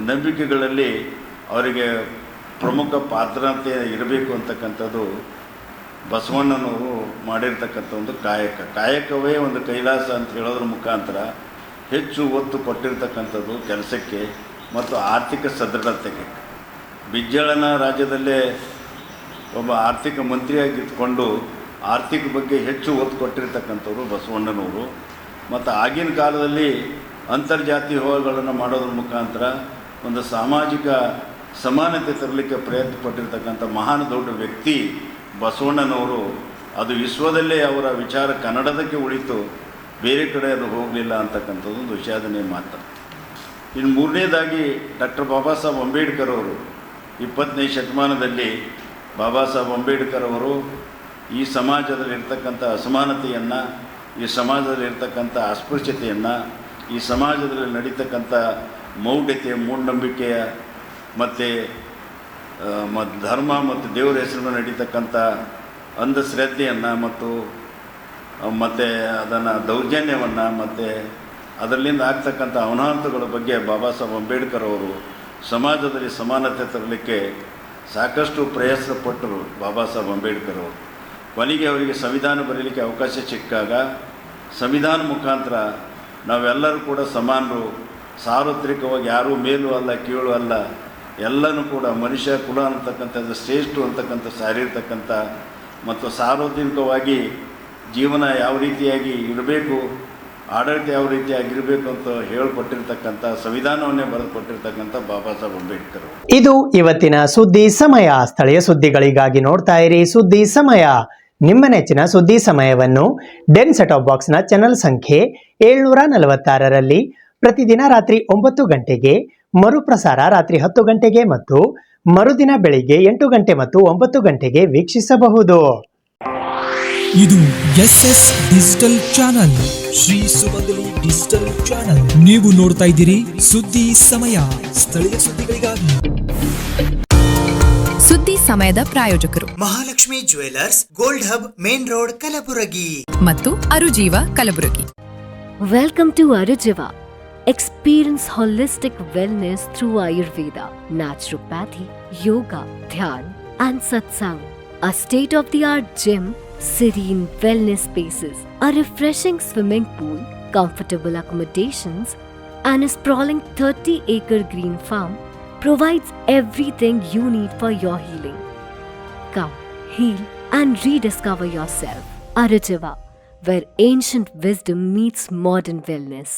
S12: ನಂಬಿಕೆಗಳಲ್ಲಿ ಅವರಿಗೆ ಪ್ರಮುಖ ಪಾತ್ರತೆ ಇರಬೇಕು ಅಂತಕ್ಕಂಥದ್ದು ಬಸವಣ್ಣನವರು ಮಾಡಿರ್ತಕ್ಕಂಥ ಒಂದು ಕಾಯಕವೇ ಒಂದು ಕೈಲಾಸ ಅಂತ ಹೇಳೋದ್ರ ಮುಖಾಂತರ ಹೆಚ್ಚು ಒತ್ತು ಕೊಟ್ಟಿರ್ತಕ್ಕಂಥದ್ದು ಕೆಲಸಕ್ಕೆ ಮತ್ತು ಆರ್ಥಿಕ ಸದೃಢತೆಗೆ. ಬಿಜ್ಜಳನ ರಾಜ್ಯದಲ್ಲೇ ಒಬ್ಬ ಆರ್ಥಿಕ ಮಂತ್ರಿಯಾಗಿದ್ದುಕೊಂಡು ಆರ್ಥಿಕ ಬಗ್ಗೆ ಹೆಚ್ಚು ಒತ್ತು ಕೊಟ್ಟಿರ್ತಕ್ಕಂಥವ್ರು ಬಸವಣ್ಣನವರು. ಮತ್ತು ಆಗಿನ ಕಾಲದಲ್ಲಿ ಅಂತರ್ಜಾತಿ ಹೋರಾಟಗಳನ್ನು ಮಾಡೋದ್ರ ಮುಖಾಂತರ ಒಂದು ಸಾಮಾಜಿಕ ಸಮಾನತೆ ತರಲಿಕ್ಕೆ ಪ್ರಯತ್ನ ಪಟ್ಟಿರ್ತಕ್ಕಂಥ ಮಹಾನ್ ದೊಡ್ಡ ವ್ಯಕ್ತಿ ಬಸವಣ್ಣನವರು. ಅದು ವಿಶ್ವದಲ್ಲೇ ಅವರ ವಿಚಾರ ಕನ್ನಡದಕ್ಕೆ ಉಳಿತು, ಬೇರೆ ಕಡೆ ಅದು ಹೋಗಲಿಲ್ಲ ಅಂತಕ್ಕಂಥದ್ದು ಒಂದು ವಿಷಾದನೀಯ ಮಾತು. ಇನ್ನು ಮೂರನೇದಾಗಿ ಡಾಕ್ಟರ್ ಬಾಬಾ ಸಾಹೇಬ್ ಅಂಬೇಡ್ಕರ್ ಅವರು 20ನೇ ಶತಮಾನದಲ್ಲಿ ಬಾಬಾ ಸಾಹೇಬ್ ಅಂಬೇಡ್ಕರ್ ಅವರು ಈ ಸಮಾಜದಲ್ಲಿರ್ತಕ್ಕಂಥ ಅಸಮಾನತೆಯನ್ನು, ಈ ಸಮಾಜದಲ್ಲಿರ್ತಕ್ಕಂಥ ಅಸ್ಪೃಶ್ಯತೆಯನ್ನು, ಈ ಸಮಾಜದಲ್ಲಿ ನಡೀತಕ್ಕಂಥ ಮೌಢ್ಯತೆ, ಮೂಢನಂಬಿಕೆಯ ಮತ್ತು ಧರ್ಮ ಮತ್ತು ದೇವರ ಹೆಸರನ್ನು ನಡೀತಕ್ಕಂಥ ಅಂಧಶ್ರದ್ಧೆಯನ್ನು ಮತ್ತು ಅದನ್ನು ದೌರ್ಜನ್ಯವನ್ನು ಮತ್ತು ಅದರಲ್ಲಿಂದ ಆಗ್ತಕ್ಕಂಥ ಅನಾಹುತಗಳ ಬಗ್ಗೆ ಬಾಬಾ ಸಾಹೇಬ್ ಅಂಬೇಡ್ಕರ್ ಅವರು ಸಮಾಜದಲ್ಲಿ ಸಮಾನತೆ ತರಲಿಕ್ಕೆ ಸಾಕಷ್ಟು ಪ್ರಯಾಸ ಪಟ್ಟರು ಬಾಬಾ ಸಾಹೇಬ್ ಅಂಬೇಡ್ಕರ್ ಅವರು. ಕೊನೆಗೆ ಅವರಿಗೆ ಸಂವಿಧಾನ ಬರೀಲಿಕ್ಕೆ ಅವಕಾಶ ಸಿಕ್ಕಾಗ ಸಂವಿಧಾನ ಮುಖಾಂತರ ನಾವೆಲ್ಲರೂ ಕೂಡ ಸಮಾನರು, ಸಾರ್ವತ್ರಿಕವಾಗಿ ಯಾರೂ ಮೇಲೂ ಅಲ್ಲ ಕೀಳು ಅಲ್ಲ, ಎಲ್ಲನೂ ಕೂಡ ಮನುಷ್ಯ ಕುಲ ಅಂತಕ್ಕಂಥದ್ದು ಶ್ರೇಷ್ಠ ಅಂತಕ್ಕಂಥ ಸಾರಿರ್ತಕ್ಕಂಥ ಮತ್ತು ಸಾರ್ವಜನಿಕವಾಗಿ ಜೀವನ ಯಾವ ರೀತಿಯಾಗಿ ಇರಬೇಕು, ಆಡಳಿತ ಯಾವ ರೀತಿಯಾಗಿರಬೇಕು ಅಂತ ಹೇಳಿಕೊಟ್ಟಿರ್ತಕ್ಕಂಥ ಸಂವಿಧಾನವನ್ನೇ ಬರೆದುಕೊಟ್ಟಿರ್ತಕ್ಕಂಥ ಬಾಬಾ ಸಾಹೇಬ್ ಅಂಬೇಡ್ಕರ್.
S5: ಇದು ಇವತ್ತಿನ ಸುದ್ದಿ ಸಮಯ. ಸ್ಥಳೀಯ ಸುದ್ದಿಗಳಿಗಾಗಿ ನೋಡ್ತಾ ಇರಿ ಸುದ್ದಿ ಸಮಯ. ನಿಮ್ಮ ನೆಚ್ಚಿನ ಸುದ್ದಿ ಸಮಯವನ್ನು ಡೆನ್ ಸೆಟ್ ಆಫ್ ಬಾಕ್ಸ್ನ ಚಾನೆಲ್ ಸಂಖ್ಯೆ 746ರಲ್ಲಿ ಪ್ರತಿದಿನ ರಾತ್ರಿ 9 ಗಂಟೆಗೆ, ಮರುಪ್ರಸಾರ ರಾತ್ರಿ 10 ಗಂಟೆಗೆ ಮತ್ತು ಮರುದಿನ ಬೆಳಿಗ್ಗೆ 8 ಗಂಟೆ ಮತ್ತು 9 ಗಂಟೆಗೆ ವೀಕ್ಷಿಸಬಹುದು.
S1: ಇದು SS ಡಿಜಿಟಲ್ ಚಾನಲ್, ಶ್ರೀ ಸುಮಂಗಲಿ ಡಿಜಿಟಲ್ ಚಾನಲ್. ನೀವು ನೋಡ್ತಾ ಇದ್ದೀರಿ ಸುದ್ದಿ ಸಮಯ, ಸ್ಥಳೀಯ ಸುದ್ದಿಗಳಿಗಾಗಿ.
S2: ಸುದ್ದಿ ಸಮಯದ ಪ್ರಾಯೋಜಕರು
S3: Mahalakshmi jewellers, gold hub, main road, Kalaburagi
S2: ಮತ್ತು ಅರುಜೀವ Kalaburagi.
S4: Welcome to Arujiva. Experience holistic wellness through Ayurveda, naturopathy, yoga, dhyan, and satsang. A state-of-the-art gym, serene wellness spaces, a refreshing swimming pool, comfortable accommodations, and a sprawling 30-acre green farm provides everything you need for your healing. Come, heal, and rediscover yourself. Arujiva, where ancient wisdom meets modern wellness.